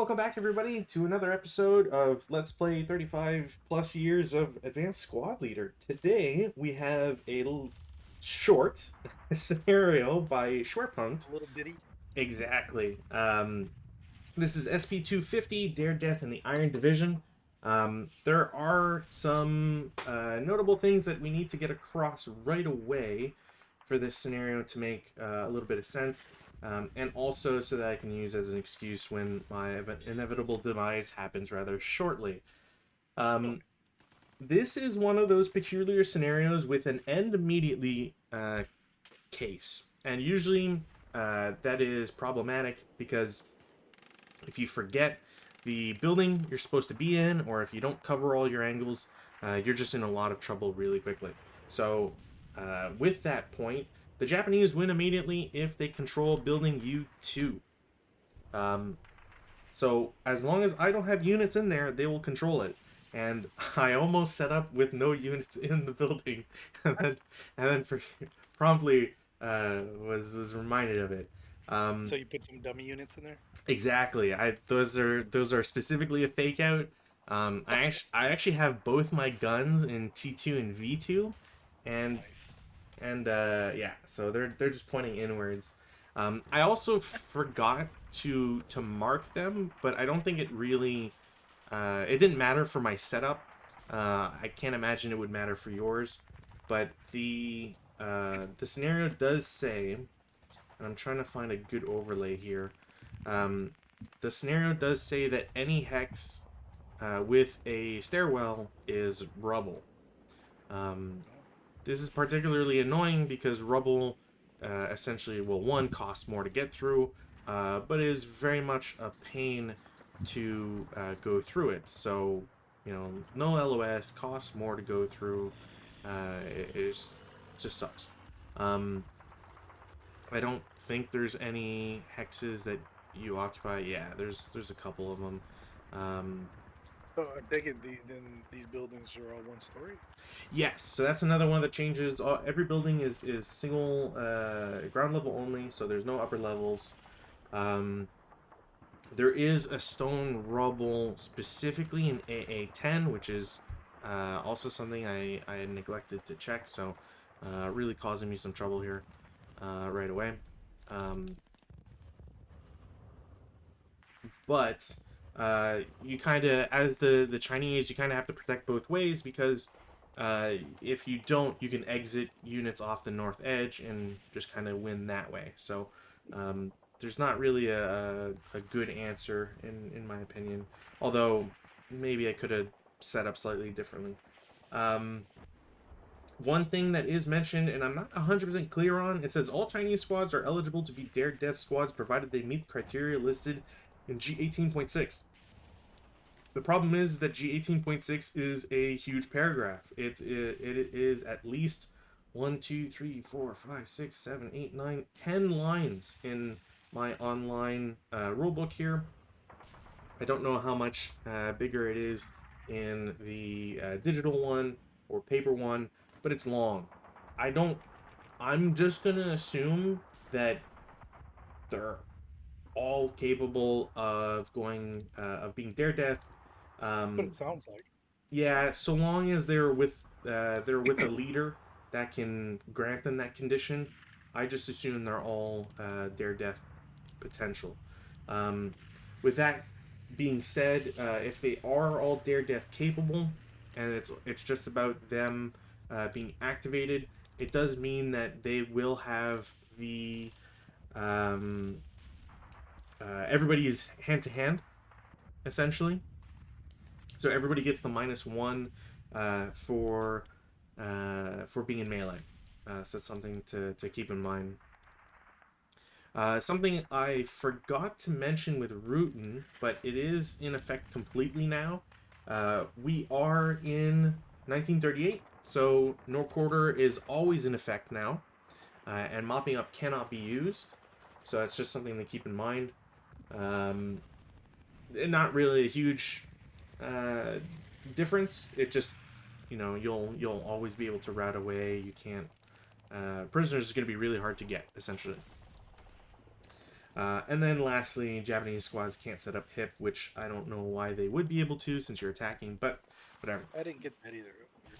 welcome back everybody to another episode of Let's Play 35 plus years of Advanced Squad Leader. Today we have a short scenario by Schwerpunkt. A little bitty. Exactly. This is SP-250, Dare Death in the Iron Division. There are some notable things that we need to get across right away for this scenario to make a little bit of sense. And also so that I can use as an excuse when my inevitable demise happens rather shortly. This is one of those peculiar scenarios with an end immediately case. And usually that is problematic because if you forget the building you're supposed to be in, or if you don't cover all your angles, you're just in a lot of trouble really quickly. So with that point, the Japanese win immediately if they control building U2. So as long as I don't have units in there, they will control it. And I almost set up with no units in the building, and then promptly was reminded of it. So you put some dummy units in there? Exactly. Those are specifically a fake out. I actually have both my guns in T2 and V2, and Nice. yeah, so they're just pointing inwards. I also forgot to mark them, but I don't think it really it didn't matter for my setup. I can't imagine it would matter for yours, but the scenario does say, and I'm trying to find a good overlay here. Um, the scenario does say that any hex with a stairwell is rubble. Um, this is particularly annoying because rubble essentially, well, one, costs more to get through, but is very much a pain to go through it. So, no LOS, costs more to go through. It just sucks. Um, I don't think there's any hexes that you occupy. Yeah, there's a couple of them. Um, So I take it then these buildings are all one story? yes, so that's another one of the changes. Every building is single ground level only, so there's no upper levels. Um, there is a stone rubble specifically in AA10, which is also something I neglected to check, so really causing me some trouble here right away. Um, but you kind of, as the Chinese, you kind of have to protect both ways because if you don't, you can exit units off the north edge and just kind of win that way. So there's not really a good answer in my opinion, although maybe I could have set up slightly differently. Um, One thing that is mentioned, and I'm not 100% clear on, it says all Chinese squads are eligible to be Dare Death squads provided they meet the criteria listed in G18.6. The problem is that G18.6 is a huge paragraph. It is at least 1, 2, 3, 4, 5, 6, 7, 8, 9, 10 lines in my online rulebook here. I don't know how much bigger it is in the digital one or paper one, but it's long. I don't. I'm just gonna assume that they're all capable of being Dare Death. That's what Um, it sounds like. yeah, so long as they're with a leader that can grant them that condition, I just assume they're all Dare Death potential. Um, with that being said, if they are all Dare Death capable, and it's just about them being activated, it does mean that they will have the um, everybody is hand to hand essentially. So everybody gets the -1 for being in melee. So that's something to keep in mind. Something I forgot to mention with Rootin, but it is in effect completely now. We are in 1938, so no quarter is always in effect now, and mopping up cannot be used. So that's just something to keep in mind. Um, Not really a huge uh, difference. It just, you'll always be able to route away. You can't. Prisoners is going to be really hard to get, essentially. And then lastly, Japanese squads can't set up hip, which I don't know why they would be able to since you're attacking, but whatever. I didn't get that either. Weird.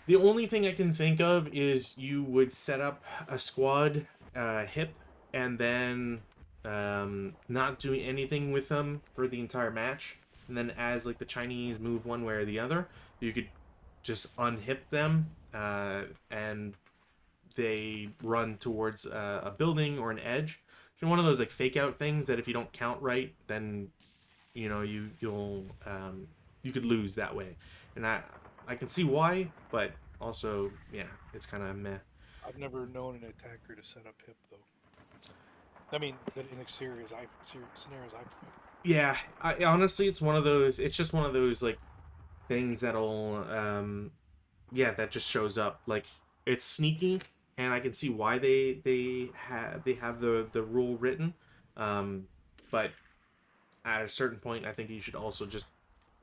The only thing I can think of is you would set up a squad hip and then not doing anything with them for the entire match. And then as like the Chinese move one way or the other, you could just unhip them and they run towards a building or an edge. One of those like fake out things that if you don't count right, then you could lose that way. And I can see why, but also yeah, it's kind of meh. I've never known an attacker to set up hip though. I mean, that in scenarios I played. Yeah, I honestly, it's one of those. It's just one of those like things that'll yeah, that just shows up. Like it's sneaky, and I can see why they have the rule written. Um, but at a certain point, I think you should also just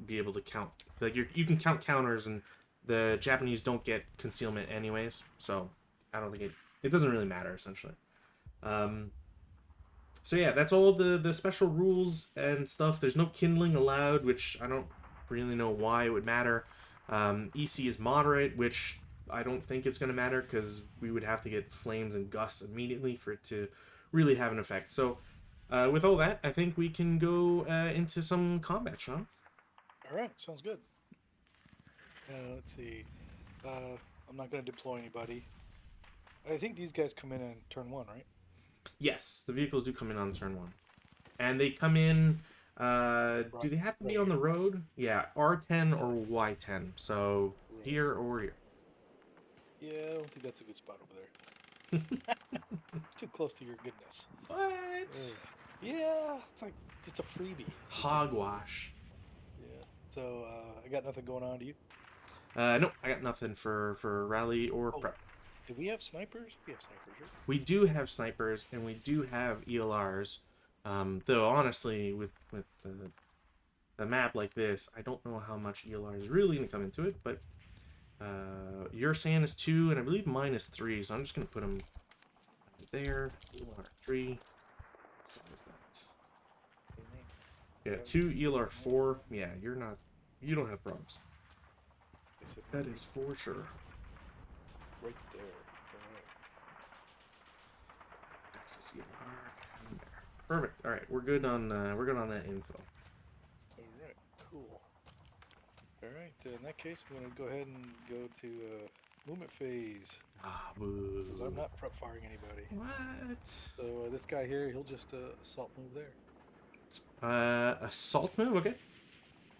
be able to count. Like you can count counters, and the Japanese don't get concealment anyways, so I don't think it doesn't really matter essentially. Um, so yeah, that's all the special rules and stuff. There's no kindling allowed, which I don't really know why it would matter. EC is moderate, which I don't think it's going to matter because we would have to get flames and gusts immediately for it to really have an effect. So with all that, I think we can go into some combat, Sean. All right, sounds good. Let's see. I'm not going to deploy anybody. I think these guys come in turn one, right? Yes, the vehicles do come in on turn one, and they come in. Do Right, they have to right be on the here. road? Yeah, R10 or Y10. So Right. here or here. Yeah, I don't think that's a good spot over there. It's too close to your goodness. What? Ugh. Yeah, it's like just a freebie. Hogwash. Yeah. So I got nothing going on. Do you? Nope, I got nothing for rally or Oh, prep. do we have snipers? We have snipers, right? We do have snipers and we do have ELRs. Though honestly, with the map like this, I don't know how much ELR is really gonna come into it. But your sand is 2, and I believe mine is 3. So I'm just gonna put them there. ELR 3. What size that? Same name. Yeah, Yeah, 2 ELR 4. Yeah, you're not. You don't have problems. they said That right, is for sure. right there. All right. Access ELR. Perfect. All right, we're good on that info. All right. Cool. All right. In that case, I'm gonna go ahead and go to movement phase Ah, because I'm boo. not prep firing anybody. What? So this guy here, he'll just assault move there. Assault move. Okay.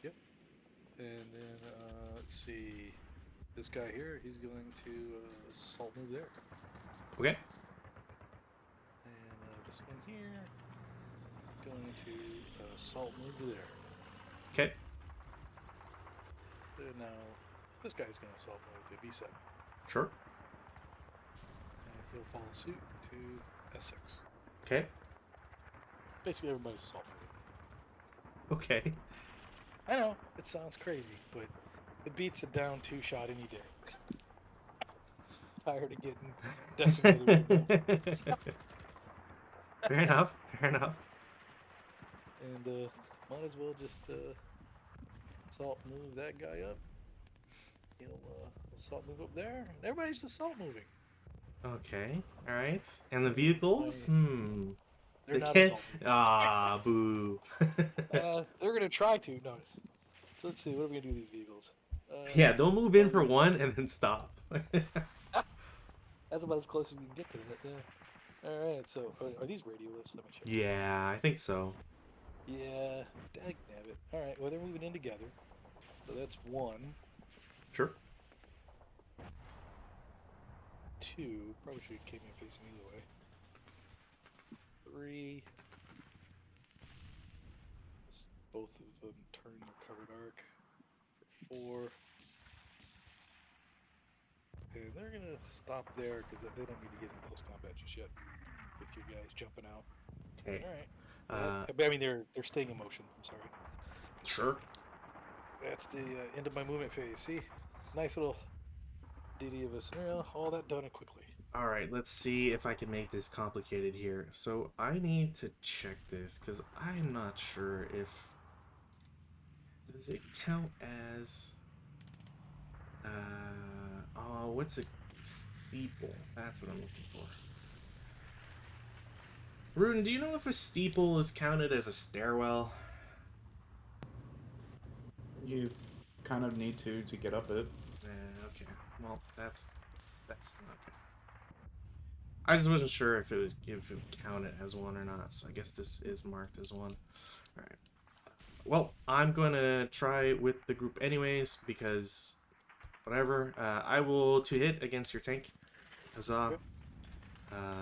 Yep. And then let's see, this guy here, he's going to assault move there. Okay. And this one here, going to assault move to there. Okay. Now, this guy's going to assault move to B7. Sure. And he'll follow suit to S6. Okay. Basically, everybody's assault moving. Okay. I know, it sounds crazy, but it beats a down 2-shot any day. Tired of getting decimated with a missile. Fair enough. Fair enough. And might as well just assault move that guy up. He'll assault move up there, and everybody's assault moving. Okay. All right. And the vehicles? They're They not can't. assault moving. Ah, boo. They're gonna try to. Notice. So let's see. What are we gonna do with these vehicles? Yeah, they'll move in for one and then stop. That's about as close as we can get to it. Yeah. All right. So are these radio lifts? Let me check. Yeah, I think so. Yeah. Dagnabbit. All right. Well, they're moving in together. So that's 1. Sure. 2. Probably should have came in facing either way. 3. Both of them turn their covered arc for 4. And they're gonna stop there because they don't need to get in close combat just yet with you guys jumping out. Okay. All right. I mean, they're staying in motion. I'm sorry. Sure. That's the end of my movement phase. See, nice little ditty of a scenario. All that done quickly. All right, let's see if I can make this complicated here. So I need to check this because I'm not sure if does it count as oh, what's a steeple? That's what I'm looking for. Rune, do you know if a steeple is counted as a stairwell? You kind of need to get up it. Okay. Well, that's not good. I just wasn't sure if it would count it as one or not. So I guess this is marked as one. All right. Well, I'm going to try with the group anyways because whatever. I will to hit against your tank. Huzzah. Yep.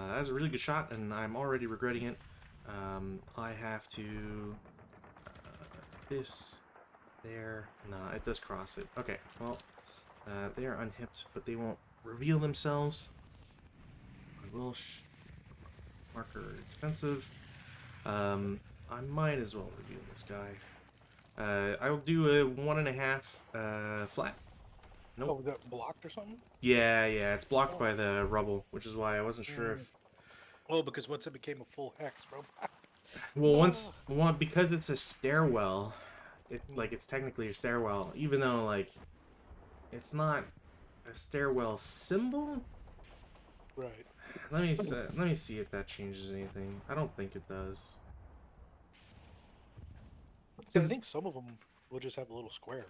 That's a really good shot, and I'm already regretting it. I have to this there. Nah, it does cross it. Okay, well, they are unhipped, but they won't reveal themselves. I will marker defensive. I might as well reveal this guy. I will do a 1.5 flat. Nope. Oh, we got blocked or something? Yeah, it's blocked by the rubble, which is why I wasn't sure if. Oh, because once it became a full hex, bro. Well, because it's a stairwell, it's technically a stairwell, even though like it's not a stairwell symbol. Right. Let me see if that changes anything. I don't think it does. So I think some of them will just have a little square.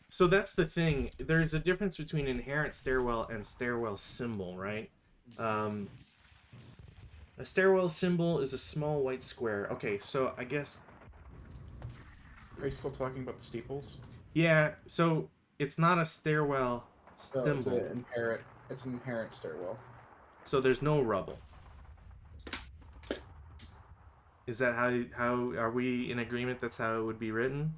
So that's the thing. There's a difference between inherent stairwell and stairwell symbol, right? A stairwell symbol is a small white square. Okay, so I guess. Are you still talking about the steeples? Yeah, so it's not a stairwell No, symbol. It's an inherent stairwell. So there's no rubble. Is that how are we in agreement? That's how it would be written.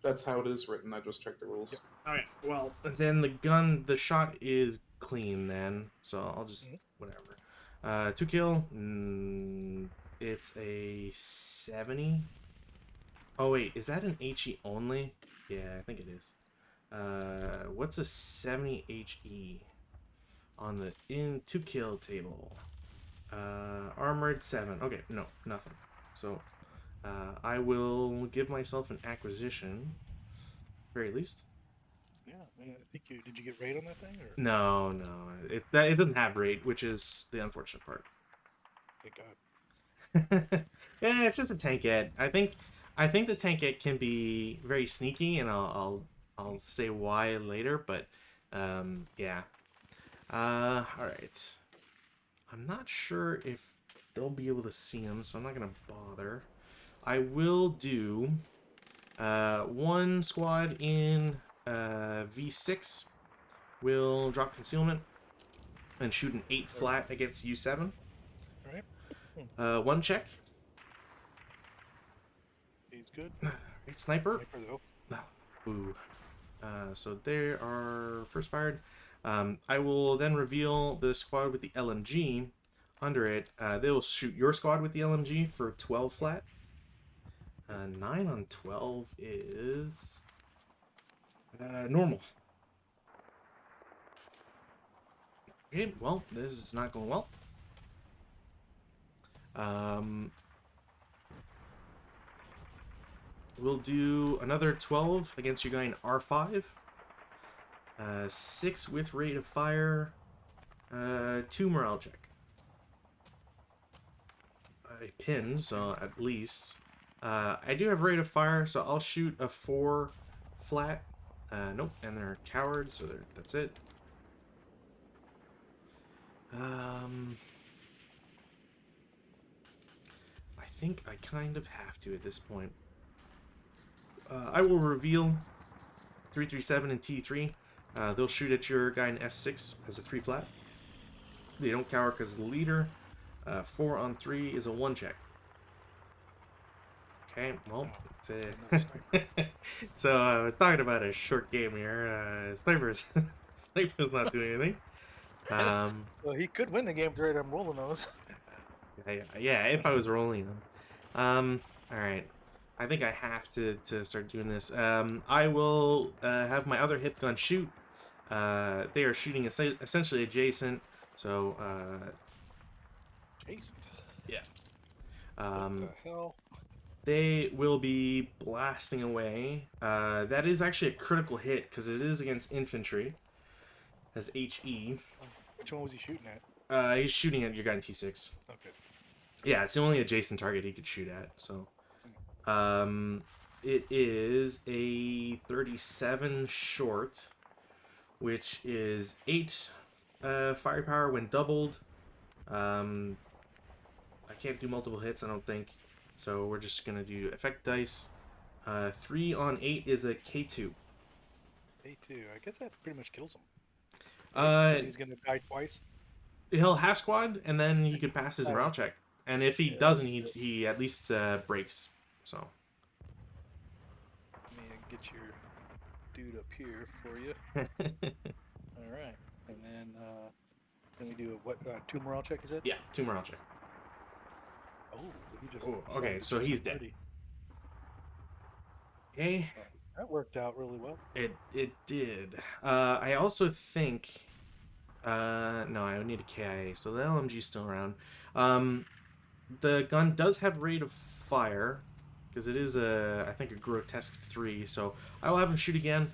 That's how it is written. I just checked the rules. Yep. All right. Well, then the shot is clean then. So I'll just whatever. 2 kill. It's a 70. Oh wait, is that an HE only? Yeah, I think it is. What's a 70 HE on the 2 kill table? Armored 7. Okay, no, nothing. So, I will give myself an acquisition, very least. Yeah, I think did you get raid on that thing or? No, it doesn't have rate, which is the unfortunate part. Thank God. Yeah, it's just a tankette. I think the tankette can be very sneaky, and I'll say why later. But yeah. All right. I'm not sure if they'll be able to see him, so I'm not gonna bother. I will do one squad in V6 will drop concealment and shoot an 8 flat against U7. Right. One check. He's good. Right, sniper. Sniper though. Ooh. So they are first fired. I will then reveal the squad with the LMG. Under it, they will shoot your squad with the LMG for 12 flat. 9 on 12 is normal. Okay, well, this is not going well. We'll do another 12 against your guy in R5. 6 with rate of fire. 2 morale check. I pinned, so at least. I do have rate of fire, so I'll shoot a 4 flat. Nope, and they're cowards, so that's it. I think I kind of have to at this point. I will reveal 337 and T3. They'll shoot at your guy in S6 as a 3 flat. They don't cower because of the leader. 4 on 3 is a 1 check. Okay, well, so I was talking about a short game here. Sniper's not doing anything. Well, he could win the game trade. I'm rolling those. Yeah, if I was rolling them. All right. I think I have to start doing this. I will have my other hip gun shoot. They are shooting essentially adjacent. So, Jason. yeah. What the hell? They will be blasting away. That is actually a critical hit because it is against infantry. As HE. Which one was he shooting at? He's shooting at your guy in T6. Okay. Yeah, it's the only adjacent target he could shoot at. So, it is a 37 short, which is 8 firepower when doubled. I can't do multiple hits, I don't think. So we're just gonna do effect dice. 3 on 8 is a K2. A2. I guess that pretty much kills him. Uh, Because he's gonna die twice. he'll half squad, and then he could pass his Oh. morale check. And if he Yeah, doesn't, he at least breaks. So. Let me get your dude up here for you. All right, and then we do what? 2 morale check, is it? Yeah, 2 morale check. Oh, he just. Oh, okay, so self-defeated he's dead. already. Okay, Oh, that worked out really well. it did. I also think. No, I would need a KIA, so the LMG's still around. The gun does have rate of fire, because it is I think a grotesque 3. So I will have them shoot again.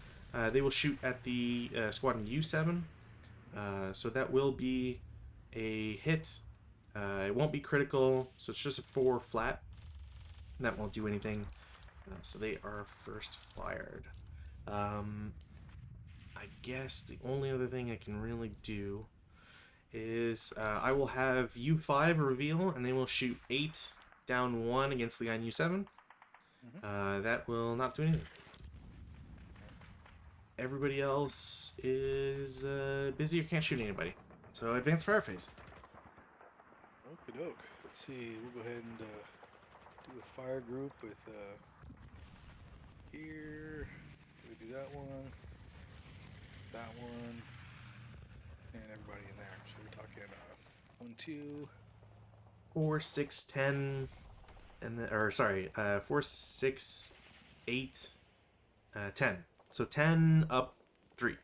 They will shoot at the squadron U7. So that will be a hit. It won't be critical, so it's just a 4 flat. That won't do anything. So they are first fired. I guess the only other thing I can really do is I will have U5 reveal, and they will shoot 8 down 1 against the guy in U7. That will not do anything. Everybody else is busy or can't shoot anybody. So advanced fire phase. Okie doke. Let's see. We'll go ahead and do a fire group with here. We do that one, and everybody in there. So we're talking 1, 2. 4, 6, 10, and then, or sorry, 4, 6, 8, 10. So 10 up 3.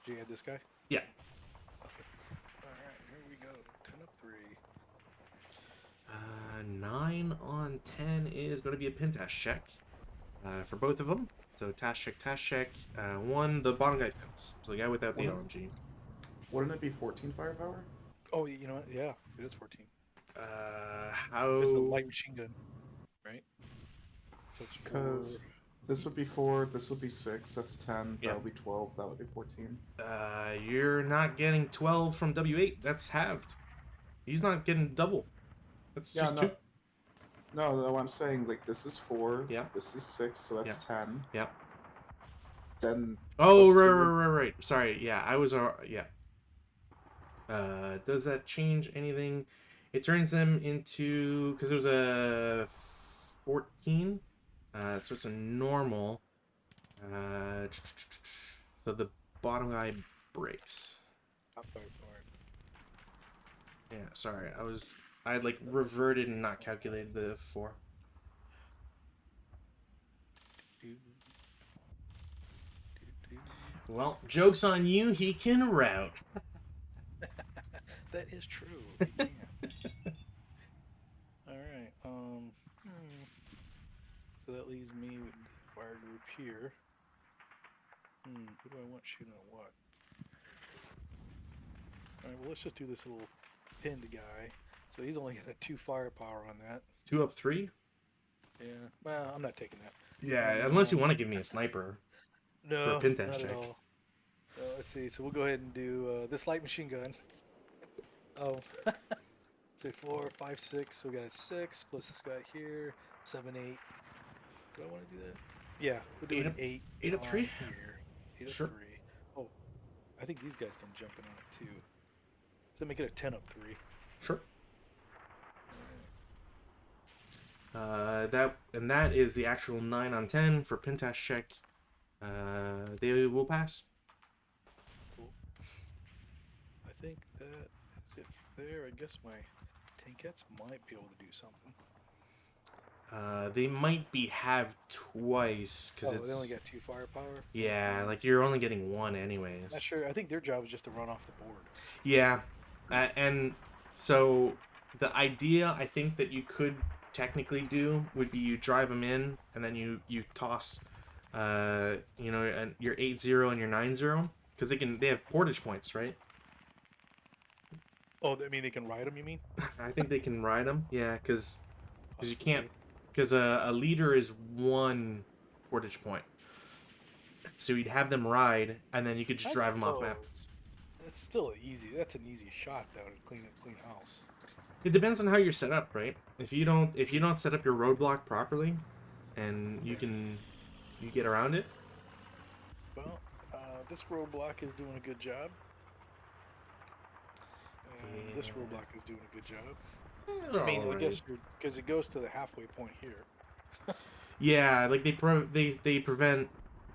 Did you add this guy? Yeah. Okay. Alright, here we go. 10 up 3. 9 on 10 is going to be a pin task check for both of them. So task check. 1, the bottom guy pins. So the guy without the LMG. Wouldn't it be 14 firepower? Oh, you know what? Yeah, it is 14. How? It's the light machine gun, right? So it's Because this would be 4, this would be 6, that's 10, Yeah. that would be 12, that would be 14. You're not getting 12 from W8. That's halved. He's not getting double. That's Yeah, just no. 2. No, I'm saying, like, this is 4, Yeah. this is 6, so that's 10. Yeah. Then... Oh, plus 2 right. Sorry, yeah, I was... yeah. Does that change anything? It turns them into... Because it was a 14. So it's a normal. So the bottom guy breaks. Top fire forward. Yeah, sorry. I had like reverted and not calculated the 4. Well, joke's on you. He can route. That is true. Yeah. All right. So that leaves me with the fire group here. Who do I want shooting at what? All right. Well, let's just do this little pinned guy. So he's only got a 2 firepower on that. 2 up 3. Yeah. Well, I'm not taking that. Yeah, unless you want to give me a sniper. No, For a pin test not check. at all. Let's see. So we'll go ahead and do this light machine gun. Oh, say 4, 5, 6. So we got a 6 plus this guy here. 7, 8. Do I want to do that? Yeah, we're doing 8. 8 up 3? Here. 8 Sure. up 3. Oh, I think these guys can jump in on it too. So make it a 10 up 3. Sure. That is the actual 9 on 10 for pin test check. They will pass. Cool. I think that's it there. I guess my tankettes might be able to do something. They might be halved twice because Oh, it's they only got 2 firepower. yeah, like you're only getting 1 anyways. Not sure. I think their job is just to run off the board. Yeah, And so the idea I think that you could technically do would be you drive them in and then you toss your 8-0 and your 9-0 because they have portage points, right? Oh, I mean they can ride them. You mean? I think they can ride them. Yeah, because you can't Possibly. because a leader is one portage point. So you'd have them ride and then you could just drive them off map. It's still easy. That's an easy shot though to clean house. It depends on how you're set up, right? If you don't set up your roadblock properly, and you get around it. Well, this roadblock is doing a good job, and this Yeah, roadblock is doing a good job. they're I mean, all I guess right. because it goes to the halfway point here. Yeah, like they prevent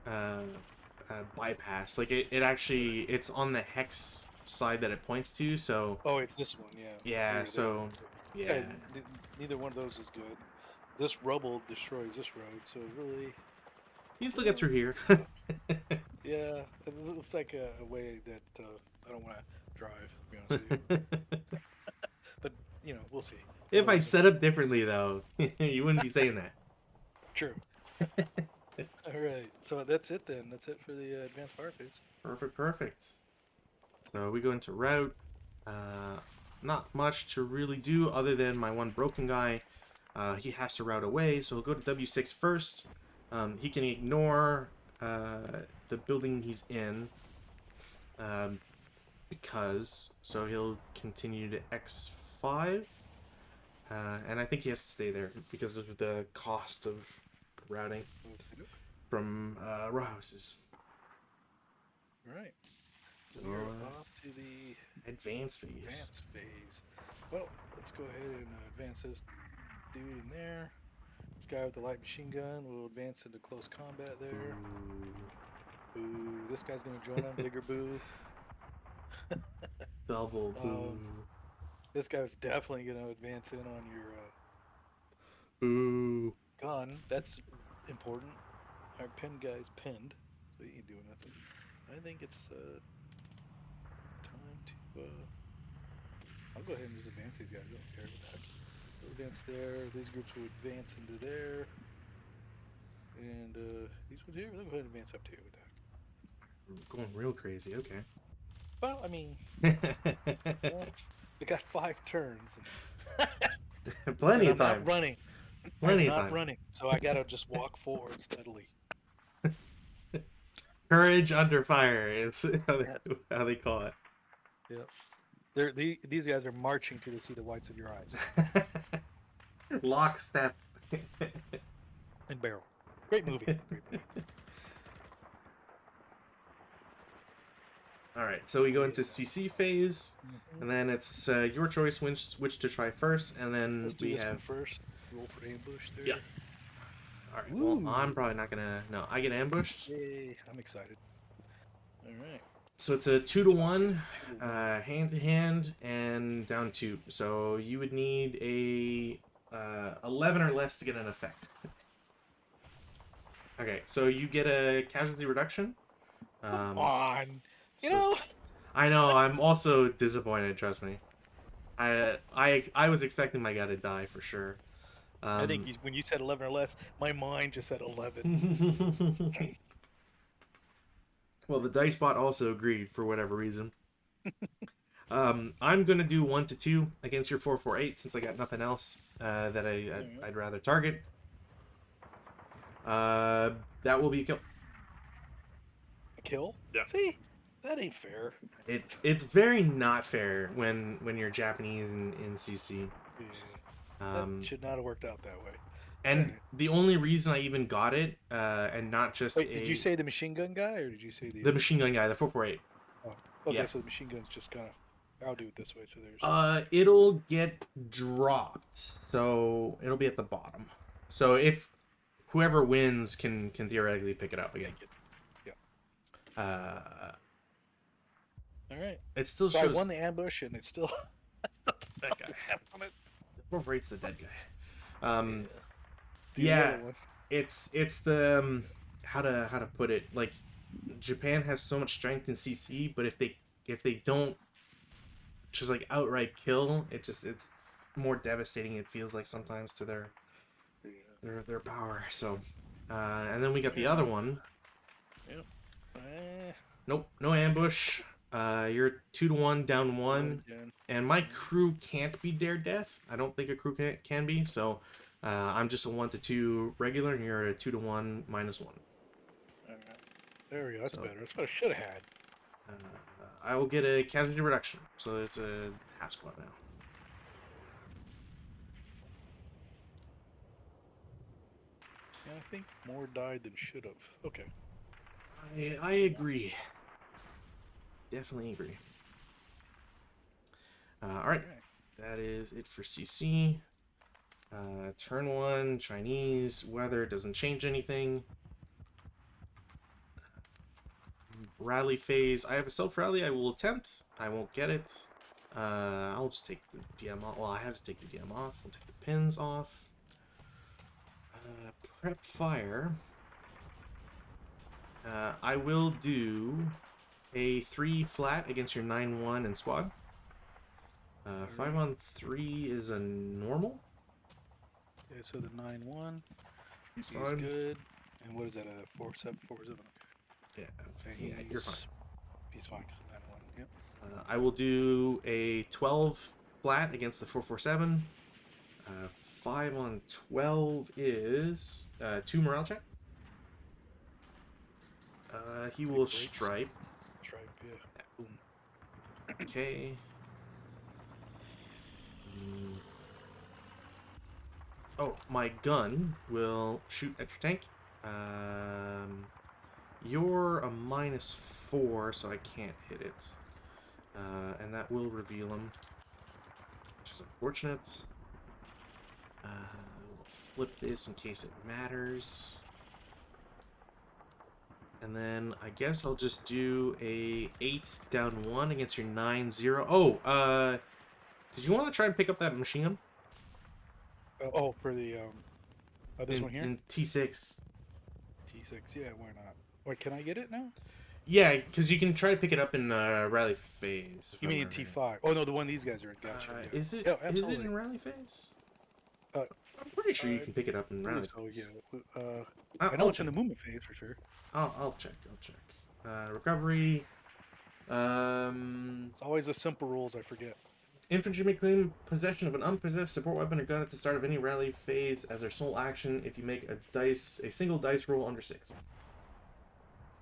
uh, bypass. Like it actually it's on the hex side that it points to. So Oh, it's this one, yeah. yeah, Over there. so Yeah, yeah, neither one of those is good. This rubble destroys this road, so really, you just look at through here. yeah, it looks like a way that I don't want to drive. To be honest with you, but we'll see. If We'll I'd see. set up differently, though, you wouldn't be saying that. True. All right, so that's it then. That's it for the advanced fire phase. Perfect, perfect. So we go into route. Uh, Not much to really do other than my one broken guy. He has to route away, so he'll go to W6 first. He can ignore the building he's in um, so he'll continue to X5. And I think he has to stay there because of the cost of routing Okay. from row houses. All right, so we are So, off to the advance phase. advanced phase. Well, let's go ahead and advance this dude in there. This guy with the light machine gun will advance into close combat there. Boo. This guy's gonna join him. Bigger boo. Double boo. This guy's definitely gonna advance in on your Boo. gun. That's important. Our pinned guy's pinned, so he ain't doing nothing. I think it's time to. I'll go ahead and just advance these guys. I don't care with that. We'll advance there. These groups will advance into there. And these ones here, they'll go ahead and advance up to you with that. Going real crazy. Okay. Well, I mean, well, they got 5 turns, and Plenty of I'm not time. running. I'm Plenty of not time. running, so I gotta just walk forward steadily. Courage under fire is Yeah. how they call it. Yep. These guys are marching to see the whites of your eyes. Lockstep. And barrel. Great movie. Great movie. All right, so we go into CC phase, Mhm. and then it's your choice which to try first, and then Let's do we this one have. first. Roll for ambush there. Yeah. All right. Well, I'm Ooh. probably not gonna. No, I get ambushed. Yay. I'm excited. All right. So it's a 2-to-1, 2 to 1. hand to hand, and down 2. So you would need a 11 or less to get an effect. Okay, so you get a casualty reduction. Come on. You So, know, I know. I'm also disappointed. Trust me. I was expecting my guy to die for sure. I think when you said 11 or less, my mind just said 11. Well, the dice bot also agreed for whatever reason. I'm gonna do 1 to 2 against your 448 since I got nothing else that I'd rather target. That will be a kill. A kill? Yeah. See, that ain't fair. It's very not fair when you're Japanese in CC. Yeah. That Um, should not have worked out that way. and Alright. the only reason I even got it, and not just Wait, did you say the machine gun guy, or did you say the the machine gun guy, the 448? Oh, okay, Yeah. so the machine gun's just kind of. I'll do it this way. So there's. It'll get dropped, so it'll be at the bottom. So if whoever wins can theoretically pick it up again. Yeah. All right. It still So shows I won the ambush, and it's still. that guy. From it. 448's the dead guy. Let's do the Yeah, other one. it's the how to put it, like Japan has so much strength in CC, but if they don't just like outright kill. It's more devastating. It feels like sometimes to their power. So, and then we got the other one. Yep. Eh, Nope, no ambush. You're 2-1 down go one, again. and my crew can't be dare death. I don't think a crew can be. So, I'm just a 1-2 regular, and you're a 2-1 -1. All right. There we go. That's So, better. That's what I should have had. I will get a casualty reduction. So it's a half squad now. Yeah, I think more died than should have. Okay. I agree. Definitely agree. All right, that is it for CC. Turn 1, Chinese, weather doesn't change anything. Rally phase, I have a self-rally I will attempt. I won't get it. I'll just take the DM off. Well, I have to take the DM off. We'll take the pins off. Prep fire. I will do a 3 flat against your 9-1 and squad. 5 on 3 is a normal. Okay, so the 9-1 He's is fine. good. And what is that? A 4-7, 4-7. Yeah, And yeah, you're fine. He's fine. 9-1. Yep. I will do a 12 flat against the 447. 5 on 12 is 2 morale check. He will breaks. stripe. Stripe, yeah. Boom. Okay. Oh, my gun will shoot at your tank. You're a -4, so I can't hit it. And that will reveal him, which is unfortunate. We'll flip this in case it matters. And then I guess I'll just do a 8 down 1 against your 9-0. Oh, did you want to try and pick up that machine gun? Oh, for the this one here. In T6. T6. Yeah, why not? Wait, can I get it now? Yeah, because you can try to pick it up in rally phase. You mean in T5? Oh no, the one these guys are in. Gotcha. Yeah. Is it? Yeah, Is it absolutely. in rally phase? Uh, I'm pretty sure you can pick it up in rally. Oh yeah. I'll I know it's check. in the movement phase for sure. I'll check. I'll check. Recovery. It's always the simple rules I forget. Infantry may claim possession of an unpossessed support weapon or gun at the start of any rally phase as their sole action if you make a single dice roll under 6. There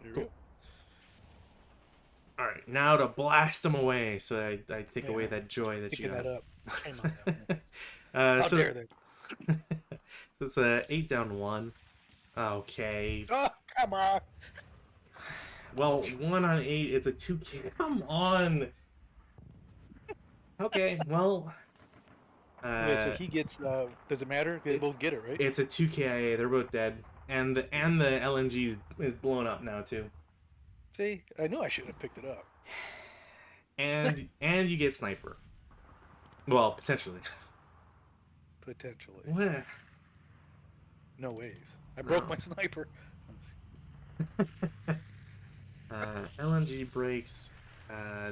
we Cool. go. All right, now to blast them away, so I take away Yeah. that joy that Picking you got. that up. Shame on them. How So dare they? it's a 8 down 1. Okay. Oh, come on. Well, 1 on 8 is a 2. Come on. Okay, well. Okay, so he gets. Does it matter? They both get it, right? It's a 2 KIA. They're both dead, and the LNG is blown up now too. See, I knew I shouldn't have picked it up. And you get sniper. Well, potentially. Potentially. What? No ways. I broke No. my sniper. LNG breaks.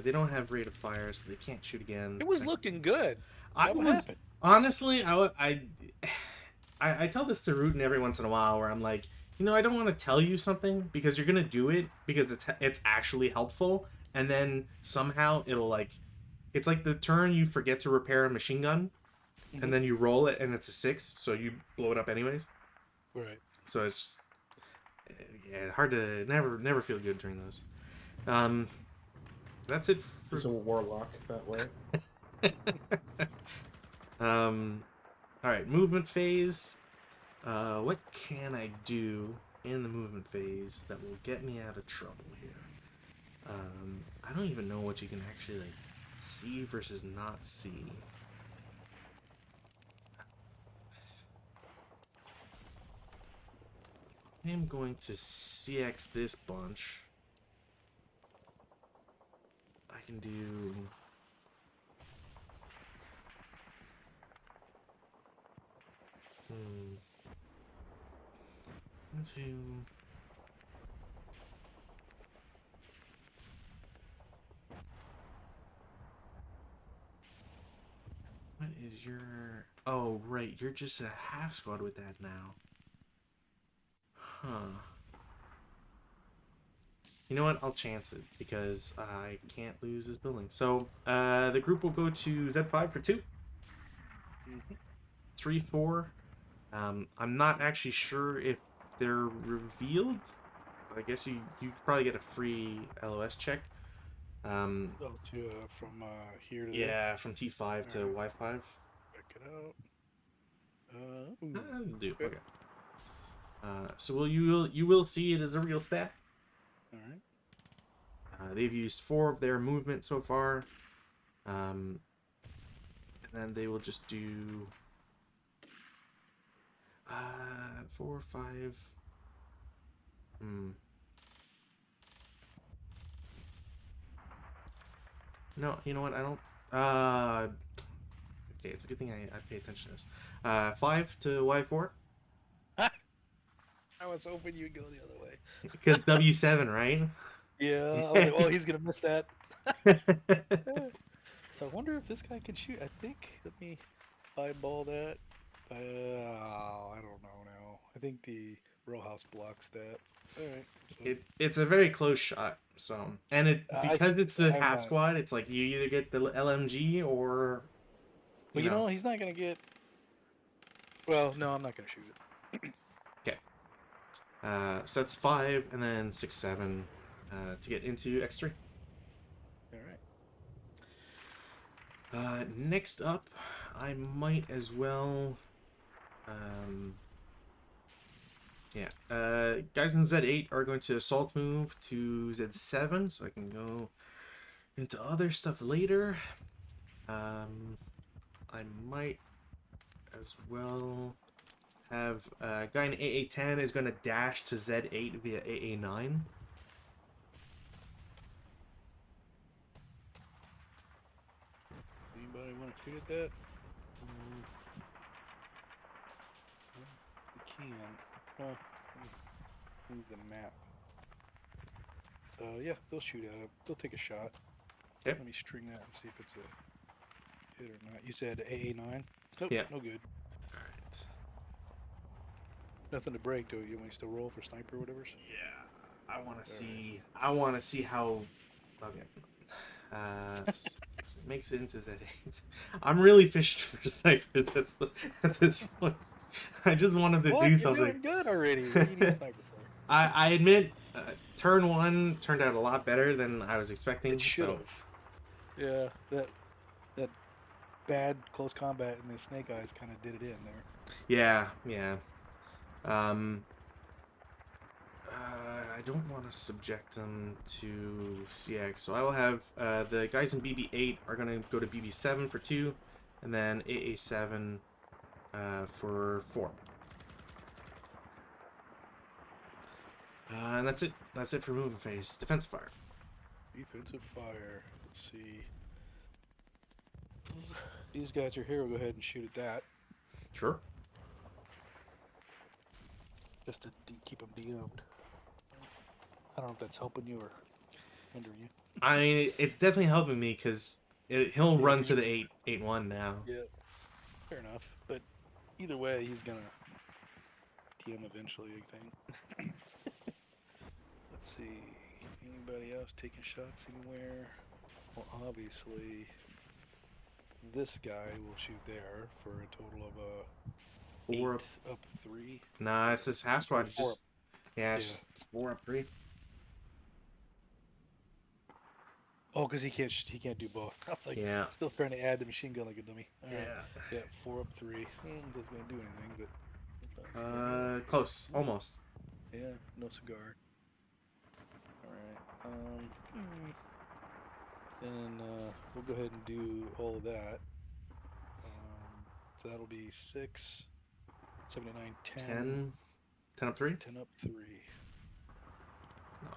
They don't have rate of fire, so they can't shoot again. It was looking good. What happened? Honestly, I tell this to Rootin every once in a while, where I'm like, I don't want to tell you something because you're gonna do it because it's actually helpful, and then somehow it'll it's like the turn you forget to repair a machine gun, and then you roll it and it's a 6, so you blow it up anyways. Right. So it's just hard to never feel good during those. That's it for. He's a warlock that way. All right, movement phase. What can I do in the movement phase that will get me out of trouble here? I don't even know what you can actually see versus not see. I am going to CX this bunch. I can do. Into. you're... Oh, right. You're just a half squad with that now. Huh. You know what? I'll chance it because I can't lose this building. So the group will go to Z5 for 2. Mm-hmm. 3, 4. I'm not actually sure if they're revealed. I guess you probably get a free LOS check. Oh, to from here to there. Yeah, from T5 to Alright. Y5. Check it out. Do Okay. okay. So you will see it as a real stat. All right. They've used 4 of their movement so far, and then they will just do 4, 5. No, you know what? I don't. Okay, it's a good thing I pay attention to this. 5 to Y4 I was hoping you'd go the other way. because W7, right? Yeah, I was like, oh, he's gonna miss that. So I wonder if this guy can shoot. I think. Let me eyeball that. I don't know now. I think the row house blocks that. All right. So It's a very close shot. So and it I because it's a I'm half not. squad, it's like you either get the LMG or Well, you know, he's not gonna get. Well, no, I'm not gonna shoot it. Okay. So that's 5 and then 6, 7 to get into X3. All right. Next up, I might as well. Yeah. Guys in Z8 are going to assault move to Z7, so I can go into other stuff later. I might as well have a guy in AA10 is going to dash to Z8 via AA9. Anybody want to shoot at that? We can. Well, move the map. Yeah, they'll shoot at it. They'll take a shot. Okay. Let me string that and see if it's a hit or not. You said AA9? Nope, Yeah. no good. Alright. Nothing to break, do you? You want me to roll for sniper or whatever? Yeah. I want to see how... Okay. So it makes it into Z8. I'm really fished for snipers at this point. I just wanted to What? do You're something. doing good already. What do you need a sniper for? I admit, turn 1 turned out a lot better than I was expecting. It should So have. Yeah, that bad close combat and the snake eyes kind of did it in there. yeah. I don't want to subject them to CX, so I will have the guys in BB8 are going to go to BB7 for 2, and then AA7 for 4. And that's it. That's it for moving phase. Defensive fire. Defensive fire. Let's see. These guys are here. We'll go ahead and shoot at that. Sure. Just to keep them DM'd. I don't know if that's helping you or hindering you. I mean, it's definitely helping me because he'll run 'cause to the 8-1 now. Yeah, fair enough. But either way, he's gonna DM eventually, I think. Let's see. Anybody else taking shots anywhere? Well, obviously, this guy will shoot there for a total of 4 8 up 3. Nah, it's this half squad. Four. Just yeah, it's Yeah. just 4 up 3. Oh, because he can't do both. I was like, Yeah. still trying to add the machine gun like a dummy. All right. Yeah. Yeah, 4 up 3. Doesn't gonna do anything, but Close, almost. yeah, no cigar. All right. And we'll go ahead and do all of that. So that'll be 6, 7, 8, 9, 10. 10 up 3. 10 up 3. No.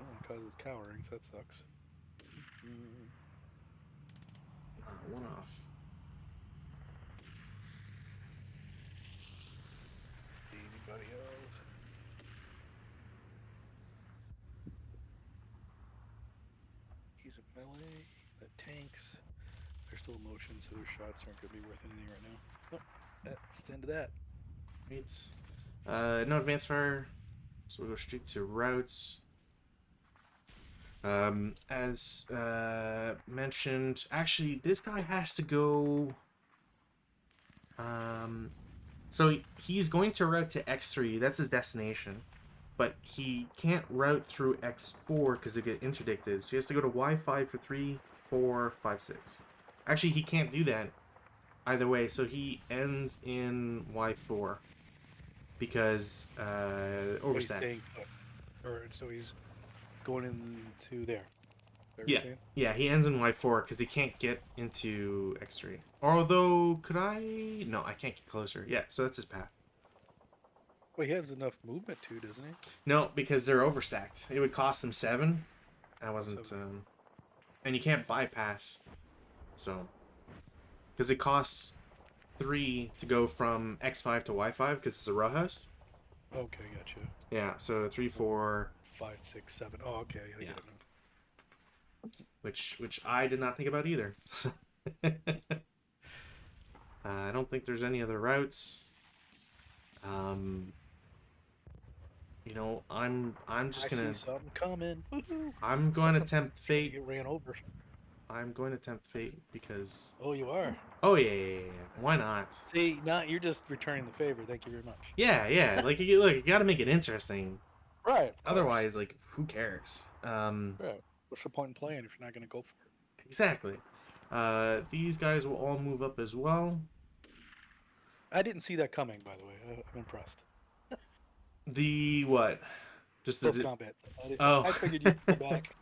Oh, cause it's cowering, so that sucks. One off. Anybody else? He's a melee. That tanks. They're still in motion, so their shots aren't going to be worth anything right now. Oh, that's the end of that. Right. No advanced fire. So we'll go straight to routes. As mentioned, actually, this guy has to go. So he's going to route to X3. That's his destination. But he can't route through X4 because it get interdicted. So he has to go to Y5 for 3, 4, 5, 6. Actually, he can't do that either way. So he ends in Y4 because But he's overstacked. staying put. Or, so he's going into there. Is that what Yeah, you're saying? yeah, he ends in Y4 because he can't get into X3. Although, could I? No, I can't get closer. Yeah, so that's his path. Well, he has enough movement too, doesn't he? No, because they're overstacked. It would cost him 7. I wasn't, and you can't bypass. So, because it costs 3 to go from X5 to Y5 because it's a row house. Okay, gotcha. Yeah, so 3, 4. 5, 6, 7. Oh, okay. I Yeah. get it now. Which I did not think about either. I don't think there's any other routes. You know, I'm just I gonna. see something coming. Woohoo! I'm going to Someone's tempt trying to fate. get ran over. I'm going to tempt fate because. Oh, you are. Oh yeah. Why not? See, now you're just returning the favor. Thank you very much. Yeah. Like, look, you got to make it interesting. Right. Of course. Otherwise, like, who cares? Right. What's the point in playing if you're not going to go for it? Exactly. These guys will all move up as well. I didn't see that coming, by the way. I'm impressed. The what? Just the. Close combat. Oh. I figured you'd go back.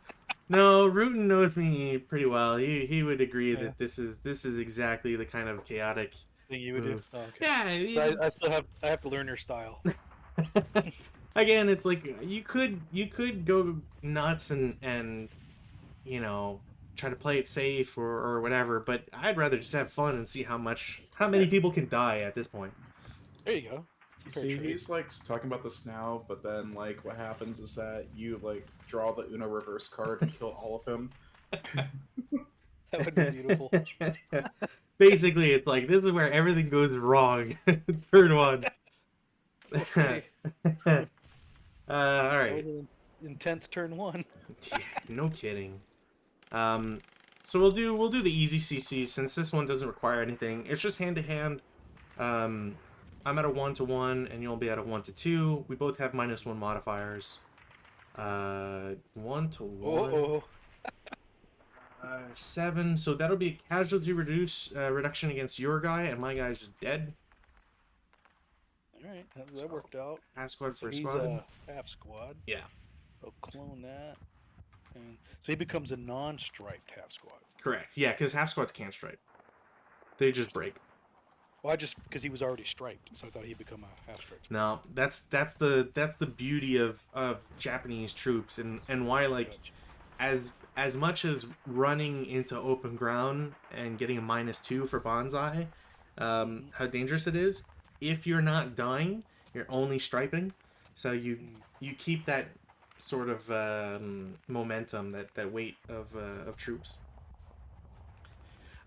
No, Rutan knows me pretty well. He would agree Yeah. that this is exactly the kind of chaotic Thing you would do. move. Oh, okay. Yeah. So I still have to learn your style. Again, it's like you could go nuts and you know try to play it safe or whatever, but I'd rather just have fun and see how many people can die at this point. There you go. You Fair see, trade. he's like talking about this now, but then like what happens is that you like draw the Uno reverse card and kill all of him. That would be beautiful. Basically, it's like this is where everything goes wrong. Turn 1. We'll see. All That right. was an intense turn 1. Yeah, no kidding. So we'll do the easy CC since this one doesn't require anything. It's just hand to hand. I'm at a 1-1 and you'll be at a 1-2. We both have -1 modifiers. 1-1. Oh. 7. So that'll be a casualty reduction against your guy, and my guy's just dead. All right, that worked out. Half squad So for he's squad. a half squad. Yeah. I'll clone that. And so he becomes a non-striped half squad. Correct. Yeah, because half squads can't stripe. They just break. Well, because he was already striped, so I thought he'd become a half striped. No, that's the beauty of Japanese troops and why like as much as running into open ground and getting a -2 for bonsai, how dangerous it is. If you're not dying, you're only striping, so you keep that sort of momentum, that weight of troops.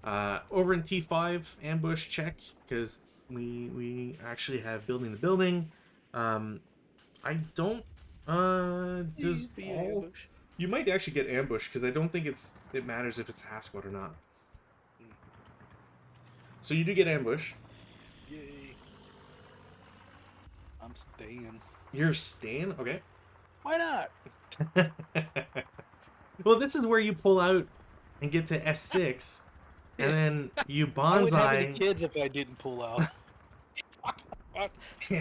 Over in T5, ambush check, because we actually have building the building. I don't does Be all ambush. you might actually get ambush because I don't think it matters if it's half squad or not. So you do get ambush. Yay! I'm staying. You're staying, okay. Why not? Well, this is where you pull out and get to S6, and then you I wouldn't have any bonsai. kids if I didn't pull out.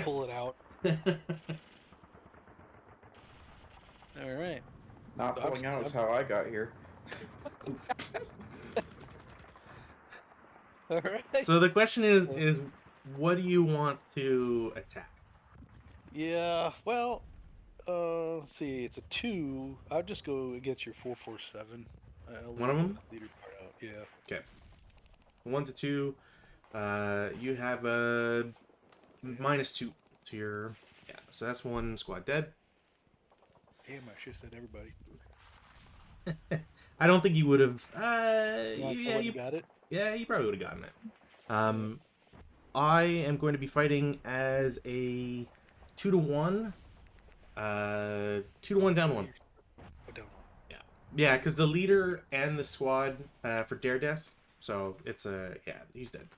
Pull it out. All right. Not So I'm pulling out is st- how I got here. All right. So the question is what do you want to attack? Yeah. Well. Let's see. It's a 2. I'll just go against your 447. One of them? Leader part out. Yeah. Okay. 1-2. You have a -2 to your. Yeah, so that's one squad dead. Damn, I should have said everybody. I don't think you would have. I wouldn't have got it. Yeah, you probably would have gotten it. Yeah. I am going to be fighting as a 2-to-1. 2-to-1 down one. Oh, down one. Yeah, yeah, because the leader and the squad for Dare Death. So it's yeah, he's dead.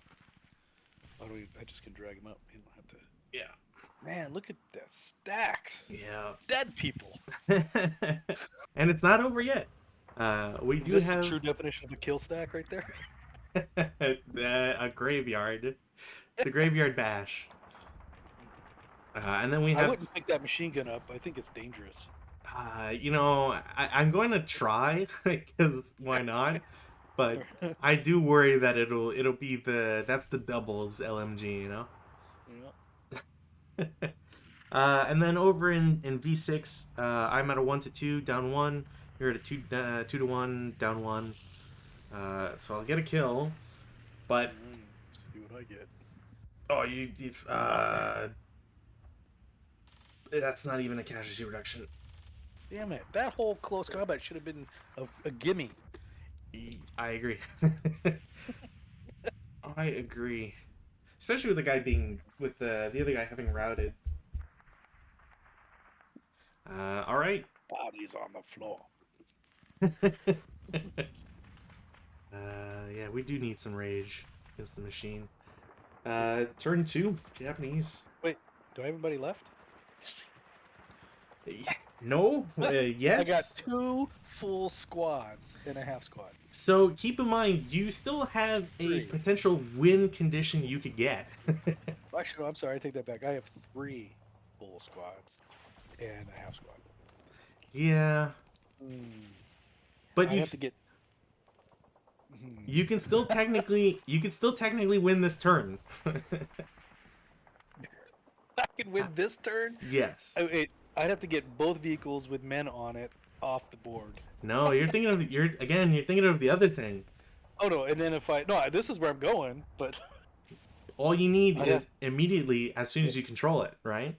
Oh, I just can drag him up. You don't have to. Yeah, Man, look at that stacks. yeah. Dead people. And it's not over yet. We Is do this the have true definition of a kill stack right there? a graveyard, the graveyard bash. And then we I have, wouldn't pick that machine gun up. I think it's dangerous. I'm going to try because why not? But I do worry that it'll be that's the doubles LMG, you know. Yeah. And then over in V6, I'm at a 1-to-2 down one. You're at a 2-to-1 down one. So I'll get a kill, but Let's see what I get. oh, that's not even a casualty reduction. Damn it! That whole close combat should have been a gimme. I agree. I agree, especially with the guy being with the other guy having routed. All right. Bodies on the floor. Yeah, we do need some rage against the machine. Turn 2, Japanese. Wait, do I have anybody left? No? Yes? I got 2 full squads and a half squad. So keep in mind, you still have a 3. potential win condition you could get. Actually, no, I'm sorry. I take that back. I have 3 full squads and a half squad. Yeah. But I you have to get. you can still technically win this turn. I can win this turn. Yes. Oh, wait, I'd have to get both vehicles with men on it off the board. No, you're thinking of the other thing. Oh no! And then this is where I'm going, but All you need I is immediately as soon as you control it, right?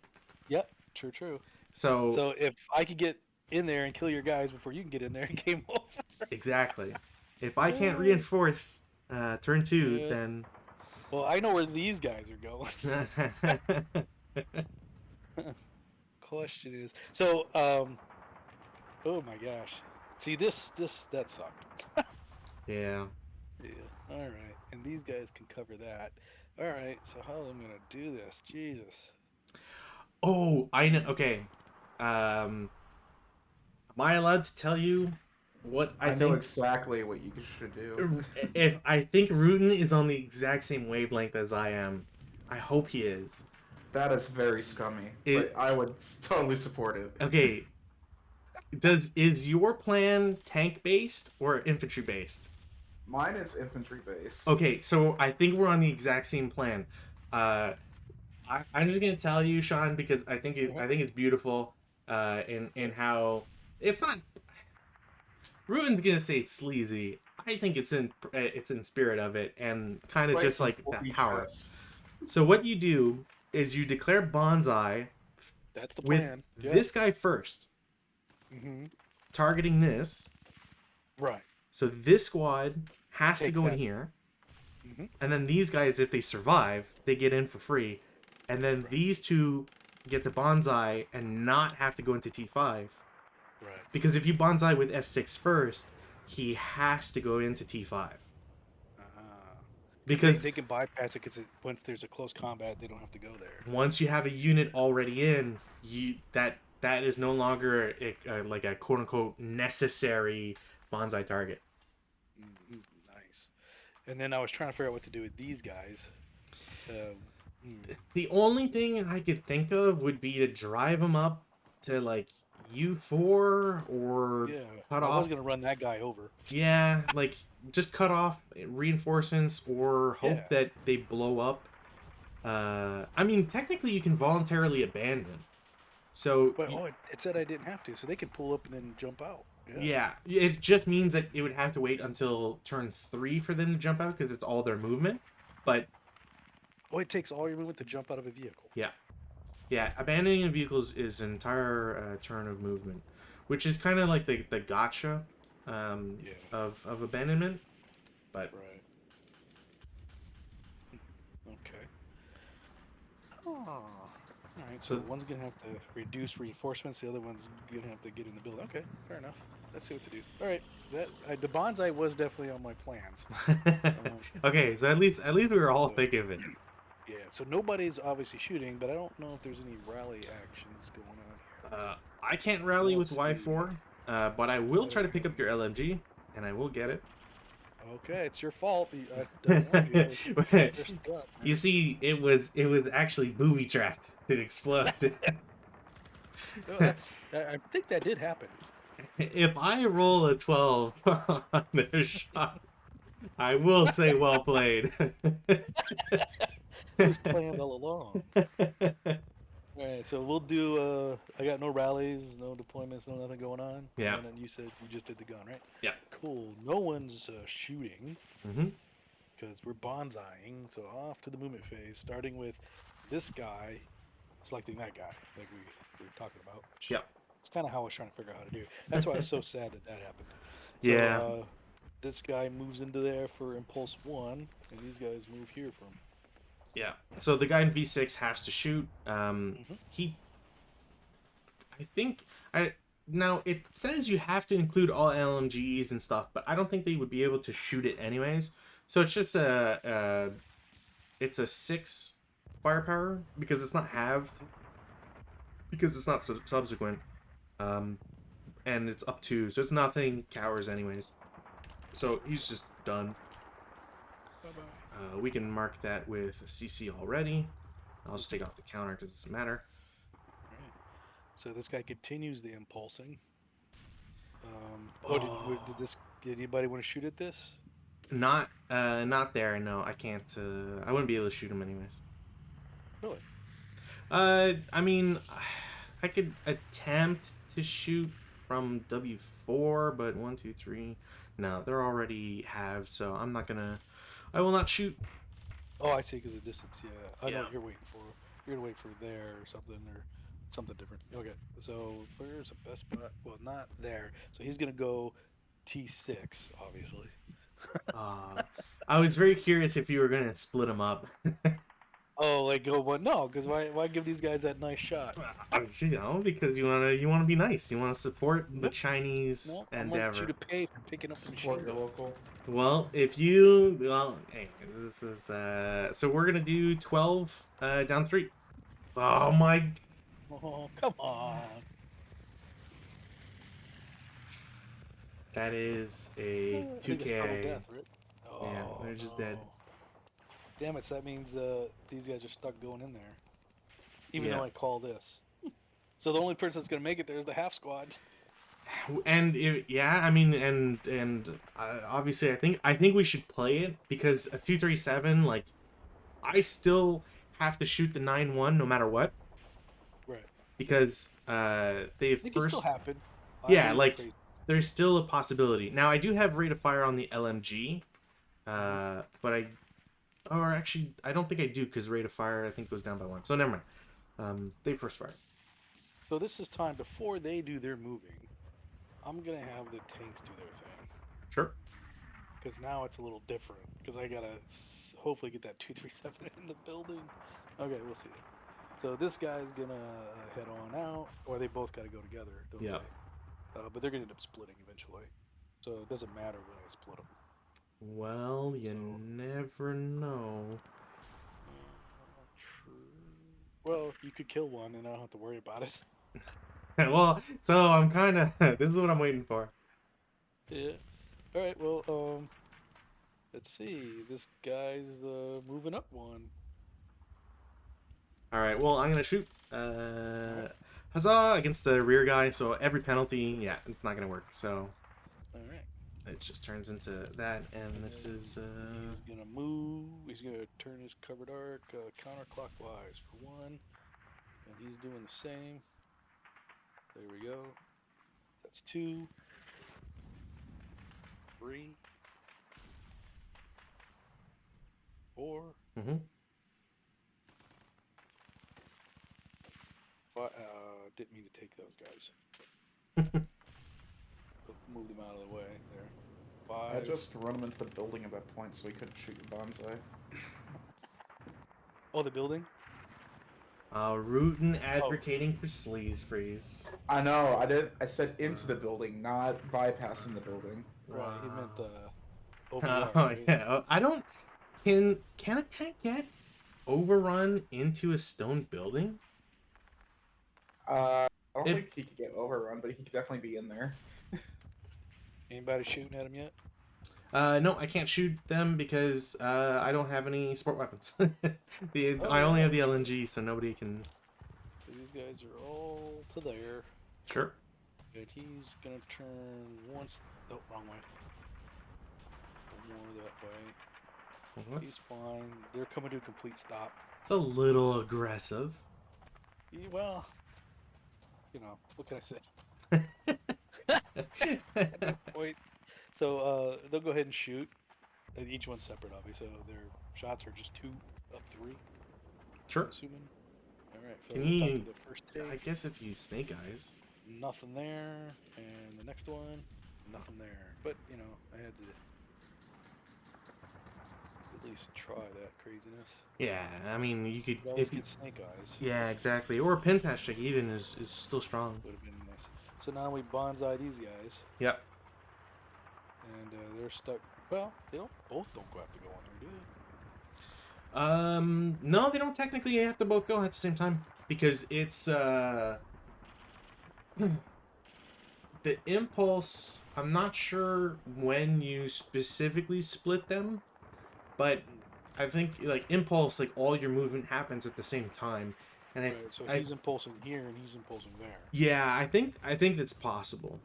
yep, true. So So if I could get in there and kill your guys before you can get in there, game over. exactly. If I can't reinforce turn 2, Yeah. then Well, I know where these guys are going. Question is, so oh my gosh, see that sucked. yeah. Yeah. All right, and these guys can cover that. All right, so how am I gonna do this? Jesus. Oh, I know. Okay. Am I allowed to tell you what I know think? exactly what you should do. If I think Rutan is on the exact same wavelength as I am, I hope he is. That is very scummy, It- but I would totally support it. Okay. Is your plan tank based or infantry based? Mine is infantry based. Okay, so I think we're on the exact same plan. I'm just gonna tell you, Sean, because I think it's beautiful. In how it's not. Rutan's gonna say it's sleazy. I think it's in spirit of it and kind of Right, just like before that we power. chess. So what you do is you declare bonsai That's the with plan. Yeah. this guy first, Mm-hmm. targeting this. Right. So this squad has to Takes go in that. here, Mhm. and then these guys, if they survive, they get in for free, and then these two get to bonsai and not have to go into T5. Right. Because if you bonsai with S6 first, he has to go into T5. Because they can bypass it because once there's a close combat, they don't have to go there. once you have a unit already in, that is no longer like a quote unquote necessary bonsai target. Mm-hmm. Nice. And then I was trying to figure out what to do with these guys. The only thing I could think of would be to drive them up to like U4 or Yeah, cut I off. was gonna run that guy over. Yeah, like just cut off reinforcements or hope Yeah. that they blow up. I mean, technically you can voluntarily abandon. So But it said I didn't have to, so they can pull up and then jump out. yeah, it just means that it would have to wait until turn 3 for them to jump out because it's all their movement. But Oh, it takes all your movement to jump out of a vehicle. yeah, abandoning vehicles is an entire turn of movement, which is kind of like the gotcha Yeah. of abandonment, but Right. Okay. Oh. All right. So so one's gonna have to reduce reinforcements. The other one's gonna have to get in the building. Okay. Fair enough. Let's see what to do. All right. The bonsai was definitely on my plans. Um, okay, so at least we were all so, thinking of it. yeah. So nobody's obviously shooting, but I don't know if there's any rally actions going on here. I can't rally with Let's see. Y4, but I will try to pick up Um, your LMG, and I will get it. okay, it's your fault. I warned you. I pressed the button, You right? see, it was actually booby trapped to explode. No, I think that did happen. If I roll a 12 on their shot, I will say well played. It was planned all along. All right, so we'll do. I got no rallies, no deployments, no nothing going on. Yeah, And then you said you just did the gun, right? yeah. Cool. No one's shooting Hmm. because we're bonsaiing. So off to the movement phase, starting with this guy, selecting that guy, like we were talking about. Which Yeah, it's kind of how I was trying to figure out how to do. That's why I was so sad that that happened. So yeah, this guy moves into there for impulse one, and these guys move here from. yeah. So the guy in V6 has to shoot. Hmm. He, I think, I now it says you have to include all LMGs and stuff, but I don't think they would be able to shoot it anyways. So it's just it's a 6 firepower because it's not halved, because it's not subsequent. Um, and it's up 2, so it's nothing cowers anyways. So he's just done. Bye bye. We can mark that with CC already. I'll just take off the counter because it doesn't matter. Right. So this guy continues the impulsing. Oh, Oh, did anybody want to shoot at this? not there. No, I can't. I wouldn't be able to shoot him anyways. Really? I mean, I could attempt to shoot from W4, but 1, 2, 3. No, they're already halved, so I'm not gonna. I will not shoot. Oh, I see. Because the distance. Yeah, I know Yeah. what you're waiting for. You're gonna wait for there or something different. Okay. So where's the best spot? Well, not there. So he's gonna go T6, obviously. Uh, I was very curious if you were gonna split them up. Oh, like go what? No, because why give these guys that nice shot? Because you wanna be nice. You wanna support the Nope. Chinese No, I want you endeavor. to pay for picking up the Support machine your gun. local. Hey, this is so we're gonna do 12 down 3. Oh my, Oh, come on. that is a I think it's total 2K. death, right? Yeah, Oh they're just dead. no. Damn it, so that means these guys are stuck going in there. Even Yeah, though I call this. So the only person that's gonna make it there is the half squad. and yeah, I mean, and obviously, I think we should play it because a 237, like, I still have to shoot the 9-1 no matter what Right. because they It can still first, happen. I know yeah, you're like, crazy. there's still a possibility. Now I do have rate of fire on the LMG, Hmm. but or actually I don't think I do because rate of fire I think goes down by 1. So never mind. They first fire. So this is time before they do their moving. I'm gonna have the tanks do their thing Sure. because now it's a little different. Because I gotta hopefully get that 237 in the building. Okay, we'll see. So this guy's gonna head on out, or they both gotta go together, don't Yeah. they? But they're gonna end up splitting eventually. So it doesn't matter when I split them. Well, you So never know. true. Well, you could kill one and I don't have to worry about it. Well, so I'm kind of. This is what I'm waiting for. Yeah. All right. Well, let's see. This guy's moving up one. All right. Well, I'm gonna shoot. All right. Huzzah against the rear guy. So every penalty, yeah, it's not gonna work. So All right. it just turns into that, and And this then is. he's gonna move. He's gonna turn his covered arc counterclockwise for one, and he's doing the same. There we go. That's two, three, four, Mm-hmm. five. Didn't mean to take those guys. Move them out of the way there. I 5. just run him into the building at that point so he couldn't shoot your bonsai. Oh, the building. Rootin' advocating for sleaze freeze. I know. I did. I said into the building, not bypassing the building. Right. He meant Oh OBR. Right? yeah. I don't. Can a tank get overrun into a stone building? I don't It- think he could get overrun, but he could definitely be in there. Anybody shooting at him yet? No, I can't shoot them because I don't have any sport weapons. I only yeah. have the LNG, so nobody can. So these guys are all to there, Sure. and he's gonna turn once. Oh, wrong way. One more that way. Well, He's fine. They're coming to a complete stop. it's a little aggressive. Well, what can I say? At this point, so they'll go ahead and shoot. And each one's separate, obviously. So their shots are just 2 up 3. Sure. Assuming. All right. So Can we'll talk you? to the first take. I guess if you snake eyes. Nothing there, and the next one, nothing there. But I had to at least try that craziness. Yeah, I mean you could. You always If you, get snake eyes. yeah, exactly. Or a pin patch check even is still strong. Would have been nice. So now we bonsai these guys, Yep. and they're stuck. Well, they both don't go have to go on there, do they? No, they don't technically have to both go at the same time because it's the impulse. I'm not sure when you specifically split them, but I think like impulse, like all your movement happens at the same time, and Right, so he's impulsing here and he's impulsing there. yeah, I think that's possible.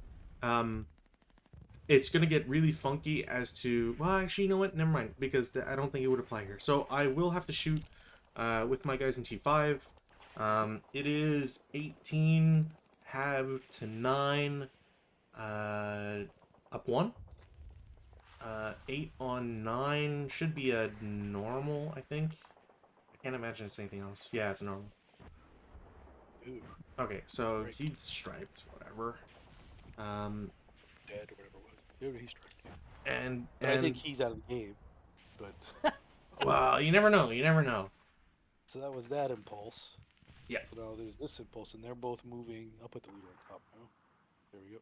It's gonna get really funky as to well, actually, you know what? Never mind, because I don't think it would apply here. So I will have to shoot with my guys in T5. It is 18 have to 9 up 1. 8 on 9 should be a normal, I think. I can't imagine it's anything else. Yeah, it's normal. Ooh, Okay, so Great. he's striped, whatever. dead or whatever it was. He's struck. Yeah. And I think he's out of the game, but well, you never know. You never know. so that was that impulse. Yeah. So now there's this impulse, and they're both moving. I'll put the leader on top now. There we go.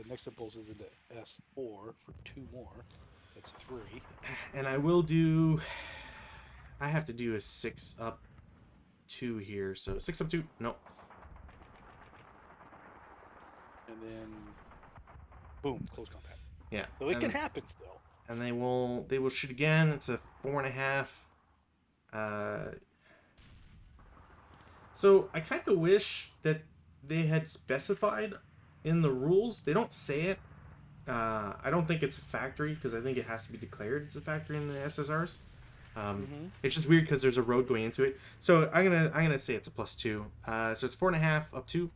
The next impulse is into S4 for 2 more. That's 3. And I will do. I have to do a 6 up 2 here. So 6 up 2. No. And then, boom, close contact. Yeah. So it can happen still. And they will shoot again. It's a 4.5. So I kind of wish that they had specified in the rules. They don't say it. I don't think it's a factory because I think it has to be declared it's a factory in the SSRs. It's just weird because there's a road going into it. So I'm gonna say it's a +2. So it's 4.5 up 2.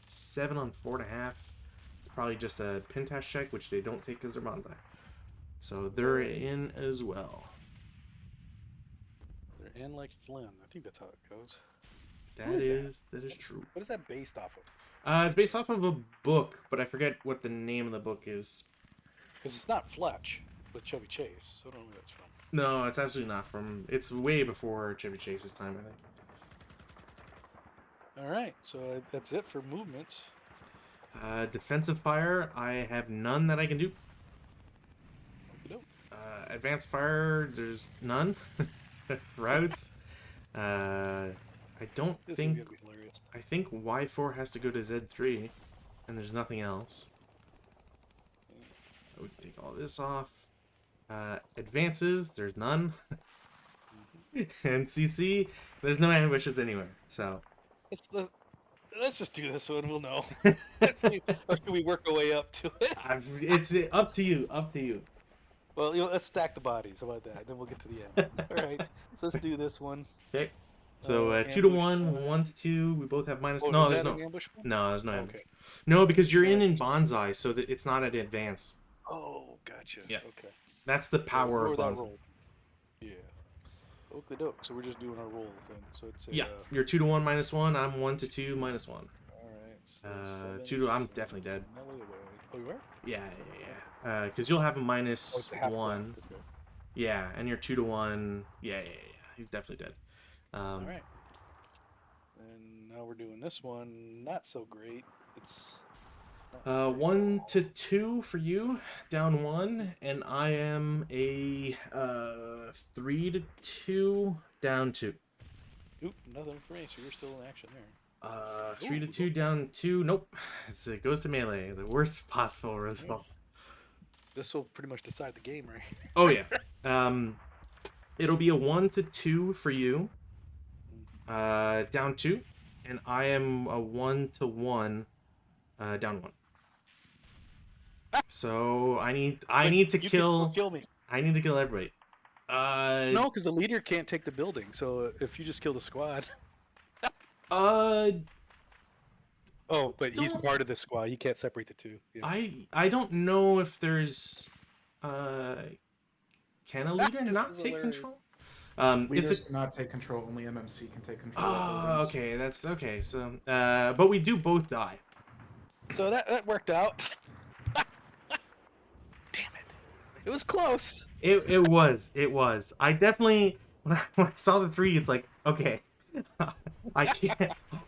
7 on 4.5. It's probably just a Pintash check, which they don't take because they're bonsai. So they're in as well. They're in like Flynn. I think that's how it goes. That is true. What is that based off of? It's based off of a book, but I forget what the name of the book is. Because it's not Fletch with Chevy Chase, so I don't know where that's from. No, it's absolutely not from. It's way before Chevy Chase's time, I think. All right, so that's it for movements. Defensive fire, I have none that I can do. Okey-doke. Advanced fire, there's none. Routes, I don't This think. is gonna be hilarious. I think Y4 has to go to Z3, and there's nothing else. I would take all this off. Advances, there's none. And CC, there's no ambushes anywhere. So Let's just do this one. We'll know. Or can we work our way up to it? it's up to you. Up to you. Well, let's stack the bodies. How about that? Then we'll get to the end. All right. So let's do this one. Okay. So 2 to 1, 1 to 2. We both have minus. Oh, No, is there's that no. an ambush one? No, there's no ambush. Okay. No, because you're in bonsai, so that it's not at advance. Oh, gotcha. Yeah. Okay. That's the power Or of that bonsai. roll. Yeah. Okie doke. So we're just doing our roll thing. So it's a, Yeah, you're 2 to 1 minus 1. I'm 1 to 2 minus 1. All right. So So 7, 2 to I'm 7, definitely dead. melee away. Oh, you are? Yeah, because you'll have a Oh, it's minus a half 1. block. Okay. Yeah, and you're 2 to 1. Yeah. He's definitely dead. All right. And now we're doing this one. Not so great. It's not very 1 well. to 2 for you, down 1, and I am a 3 to 2, down 2. Oop, nothing for me. So you're still in action there. 3 Ooh, to we 2, both got down 2. Nope, it goes to melee. The worst possible it. result. This will pretty much decide the game, right? Oh yeah. It'll be a 1 to 2 for you, down 2, and I am a 1 to 1, down 1. So I But need to you can still kill kill me. I need to kill everybody. No, because the leader can't take the building. So if you just kill the squad. Uh, Oh, but he's don't part of the squad. You can't separate the two. Yeah. I don't know if there's uh can a leader This not is take hilarious. control? Leaders It's a cannot take control. Only MMC can take control of buildings. okay, that's okay. So but we do both die. So that worked out. Damn it! It was close. It was. I definitely when I saw the 3, it's like okay, I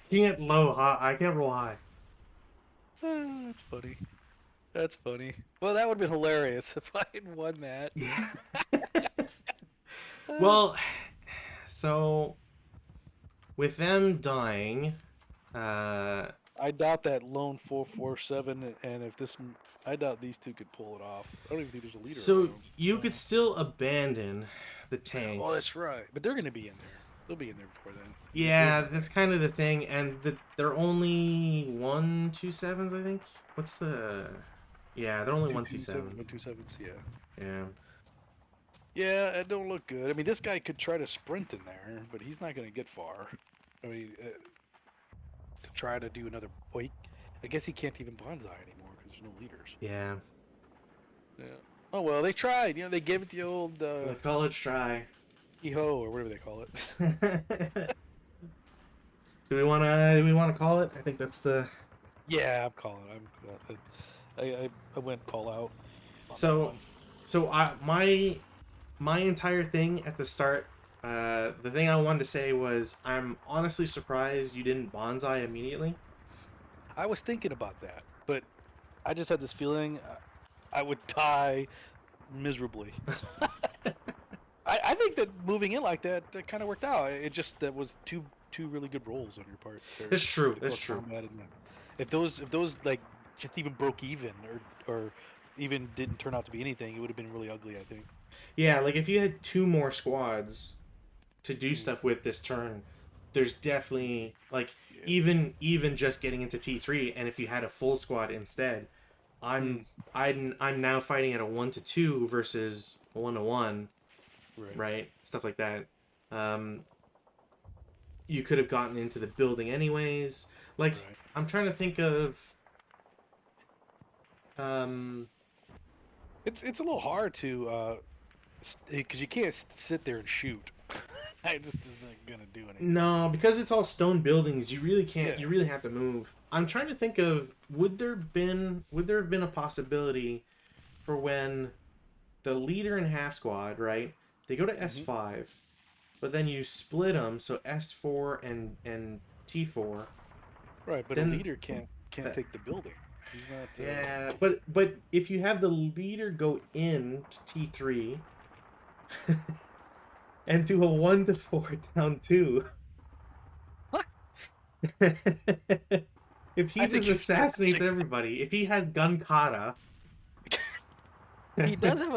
can't roll high. That's funny. That's funny. Well, that would have been hilarious if I had won that. Yeah. Well, so with them dying, I doubt that lone 447, and if this, I doubt these two could pull it off. I don't even think there's a leader so around. you could still abandon the Oh, that's tanks. right. But they're gonna be in there. They'll be in there before then. Yeah, that's kind of the thing, and they're only 127s, I think. What's the? Yeah, they're only 127s. 127s. Yeah. Yeah. Yeah, it don't look good. I mean, this guy could try to sprint in there, but he's not gonna get far. I mean, to try to do another. Well, I guess he can't even bonsai anymore because there's no leaders. Yeah. Yeah. Oh well, they tried. You know, they gave it the old The college try. Eho or whatever they call it. Do we wanna call it? I think that's the. Yeah, I'm calling. I went all out. On that So, one. my entire thing at the start, the thing I wanted to say was I'm honestly surprised you didn't bonsai immediately. I was thinking about that, but I just had this feeling I would die miserably. I think that moving in like that kind of worked out. It just that was two really good rolls on your part. There, It's true. the It's close true. combat and if those like just even broke even or even didn't turn out to be anything, it would have been really ugly. I think. Yeah, like if you had 2 more squads to do stuff with this turn, there's definitely like Yeah. even just getting into T3, and if you had a full squad instead, I'm now fighting at a 1 to 2 versus a 1 to 1. Right? Stuff like that. You could have gotten into the building anyways. Like, Right. I'm trying to think of. It's a little hard to because you can't sit there and shoot. It just isn't gonna do anything. No, because it's all stone buildings, you really can't. Yeah. You really have to move. I'm trying to think of would there have been a possibility for when the leader and half squad, right? They go to S5, but then you split them, so S4 and T4. Right, but Then a leader can't take the building. He's not. Yeah, but if you have the leader go in to T3 and do a 1 to 4 down 2. If he I just think you're assassinates stretching. everybody, if he has gun kata, He does have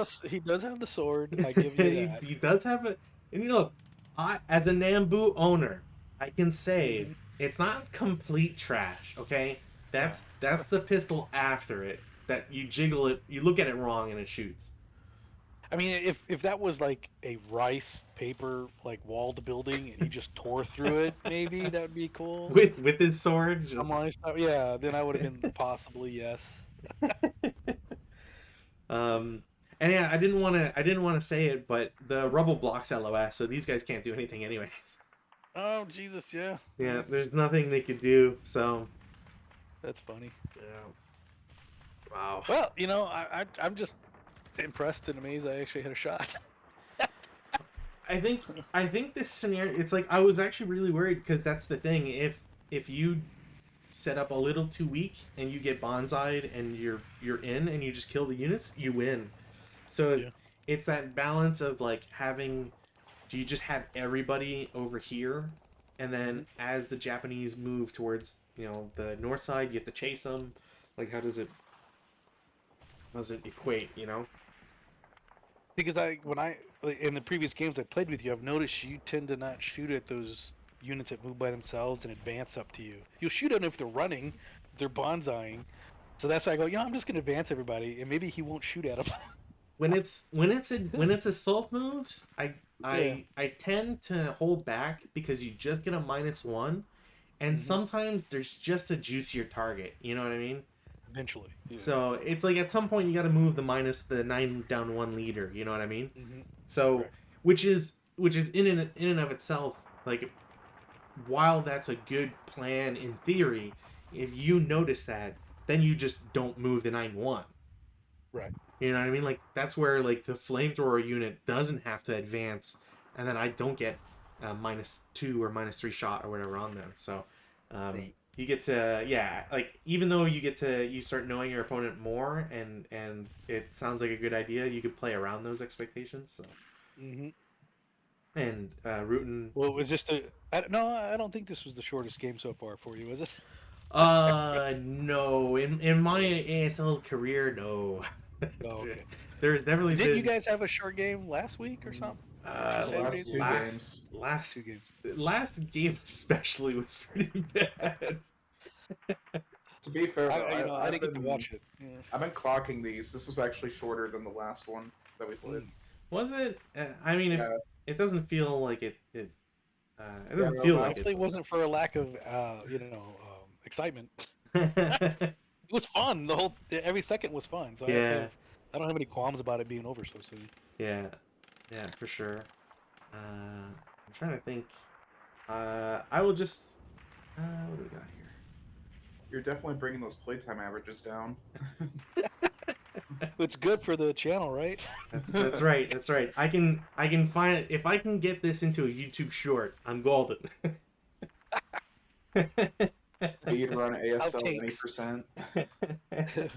the sword. I give you that. he does have a. And you know, I as a Nambu owner, I can say Mhm. it's not complete trash. Okay, that's the pistol after it that you jiggle it, you look at it wrong and it shoots. I mean, if that was like a rice paper like walled building and he just tore through it, maybe that would be cool. With his sword, just Someone, yeah, then I would have been possibly yes. um. And yeah, I didn't want to say it, but the rubble blocks LOS, so these guys can't do anything anyways. Oh Jesus, yeah. Yeah, there's nothing they could do. So That's funny. Yeah. Wow. Well, I'm just impressed and amazed I actually had a shot. I think I think this scenario. It's like I was actually really worried because that's the thing. If you set up a little too weak and you get bonsai'd and you're in and you just kill the units, you win. So Yeah. it's that balance of like having. Do you just have everybody over here, and then as the Japanese move towards the north side, you have to chase them? Like how does it equate? Because when I like, in the previous games I played with you, I've noticed you tend to not shoot at those units that move by themselves and advance up to you. You'll shoot at them if they're running, if they're bonsaiing. So that's why I go, I'm just gonna advance everybody, and maybe he won't shoot at them. When it's assault moves, I Yeah. I I tend to hold back because you just get a -1, and Hmm. sometimes there's just a juicier target. You know what I mean? Eventually. Yeah. So it's like at some point you got to move the 9 down 1 leader. You know what I mean? Hmm. So Right. which is in and of itself, like, while that's a good plan in theory, if you notice that, then you just don't move the 9-1. Right. You know what I mean? Like that's where like the flamethrower unit doesn't have to advance, and then I don't get -2 or -3 shot or whatever on them. So Right. you get to, yeah, like even though you start knowing your opponent more, and it sounds like a good idea, you could play around those expectations. So Hmm. and rooting. Well, it was just no, I don't think this was the shortest game so far for you, was it? No, in my ASL career, no. Oh, okay. There's definitely Didn't you been guys have a short game last week or something? Two The last Saturdays two ago? games. Two last games. last game especially was pretty bad. To be fair though, I didn't get to watch it. Yeah. I've been clocking these. This was actually shorter than the last one that we played. Mm. Was it? I mean, Yeah, it doesn't feel like it yeah. doesn't The feel like last it. Hopefully, it wasn't for a lack of, excitement. But It was fun. Every second was fun. So yeah, I don't have any qualms about it being over so soon. yeah, yeah, for sure. I'm trying to think. I will just. What do we got here? you're definitely bringing those playtime averages down. It's good for the channel, right? That's right. That's right. I can find, if I can get this into a YouTube short, I'm golden. You'd run ASL Outtakes. 20%.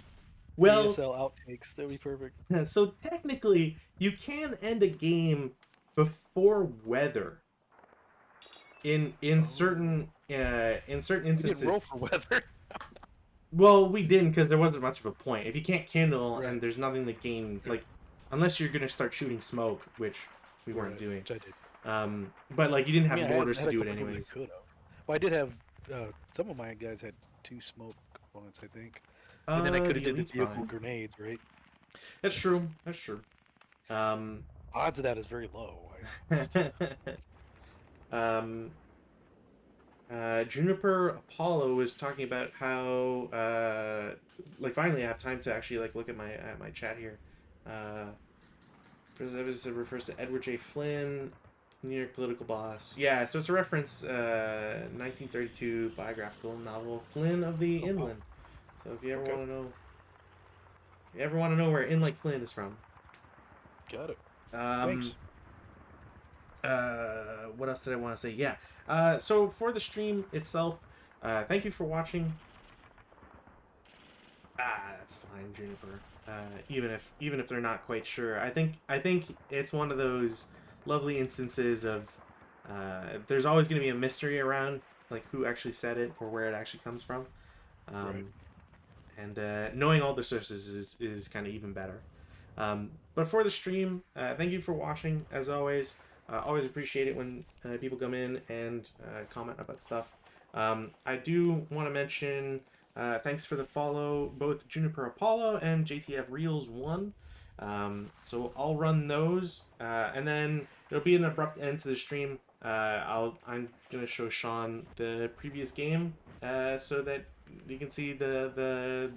Well, ASL outtakes. That'd be perfect. so technically, you can end a game before weather in Oh, certain we didn't roll instances. for weather. Well, we didn't because there wasn't much of a point. If you can't kindle Right. and there's nothing to gain, Right. like, unless you're gonna start shooting smoke, which we weren't Right. doing. Which I did. But like you didn't I have mean, mortars I to had a do it couple people that anyways. could have. Well, I did have some of my guys had 2 smoke components, I think, and then I could have The did the elites vehicle probably. grenades, right? That's true. That's true. Um, Odds of that is very low. um, Juniper Apollo was talking about how, like, finally I have time to actually like look at my chat here. President refers to Edward J. Flynn, New York political boss. Yeah, so it's a reference, 1932 biographical novel Flynn of the Oh, wow. Inland. So if you ever Okay, want to know, where Inland Flynn is from. got it. Um, Thanks. what else did I want to say? Yeah. So for the stream itself, thank you for watching. That's fine, Juniper. Even if they're not quite sure, I think it's one of those lovely instances of there's always going to be a mystery around like who actually said it or where it actually comes from, Right. um, and knowing all the sources is kind of even better. But for the stream, thank you for watching as always. Always appreciate it when people come in and comment about stuff. I do want to mention thanks for the follow, both Juniper Apollo and JTF Reels 1. So I'll run those, and then it'll be an abrupt end to the stream. I'm gonna show Sean the previous game, so that you can see the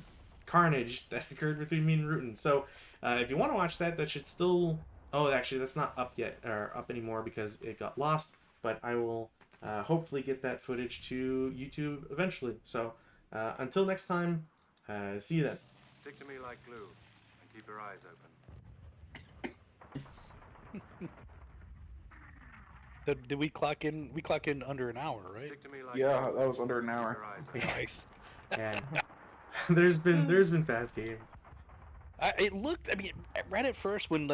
carnage that occurred between me and Rutan. So if you want to watch that, that should still. Oh, actually, that's not up yet or up anymore because it got lost. But I will hopefully get that footage to YouTube eventually. So Until next time, see you then. Stick to me like glue and keep your eyes open. So did we clock in? We clock in under an hour, right? Stick to me like Yeah, glue. that was under an Keep hour. your eyes open. Nice. Yeah. there's been fast games. It looked. I mean, right at first when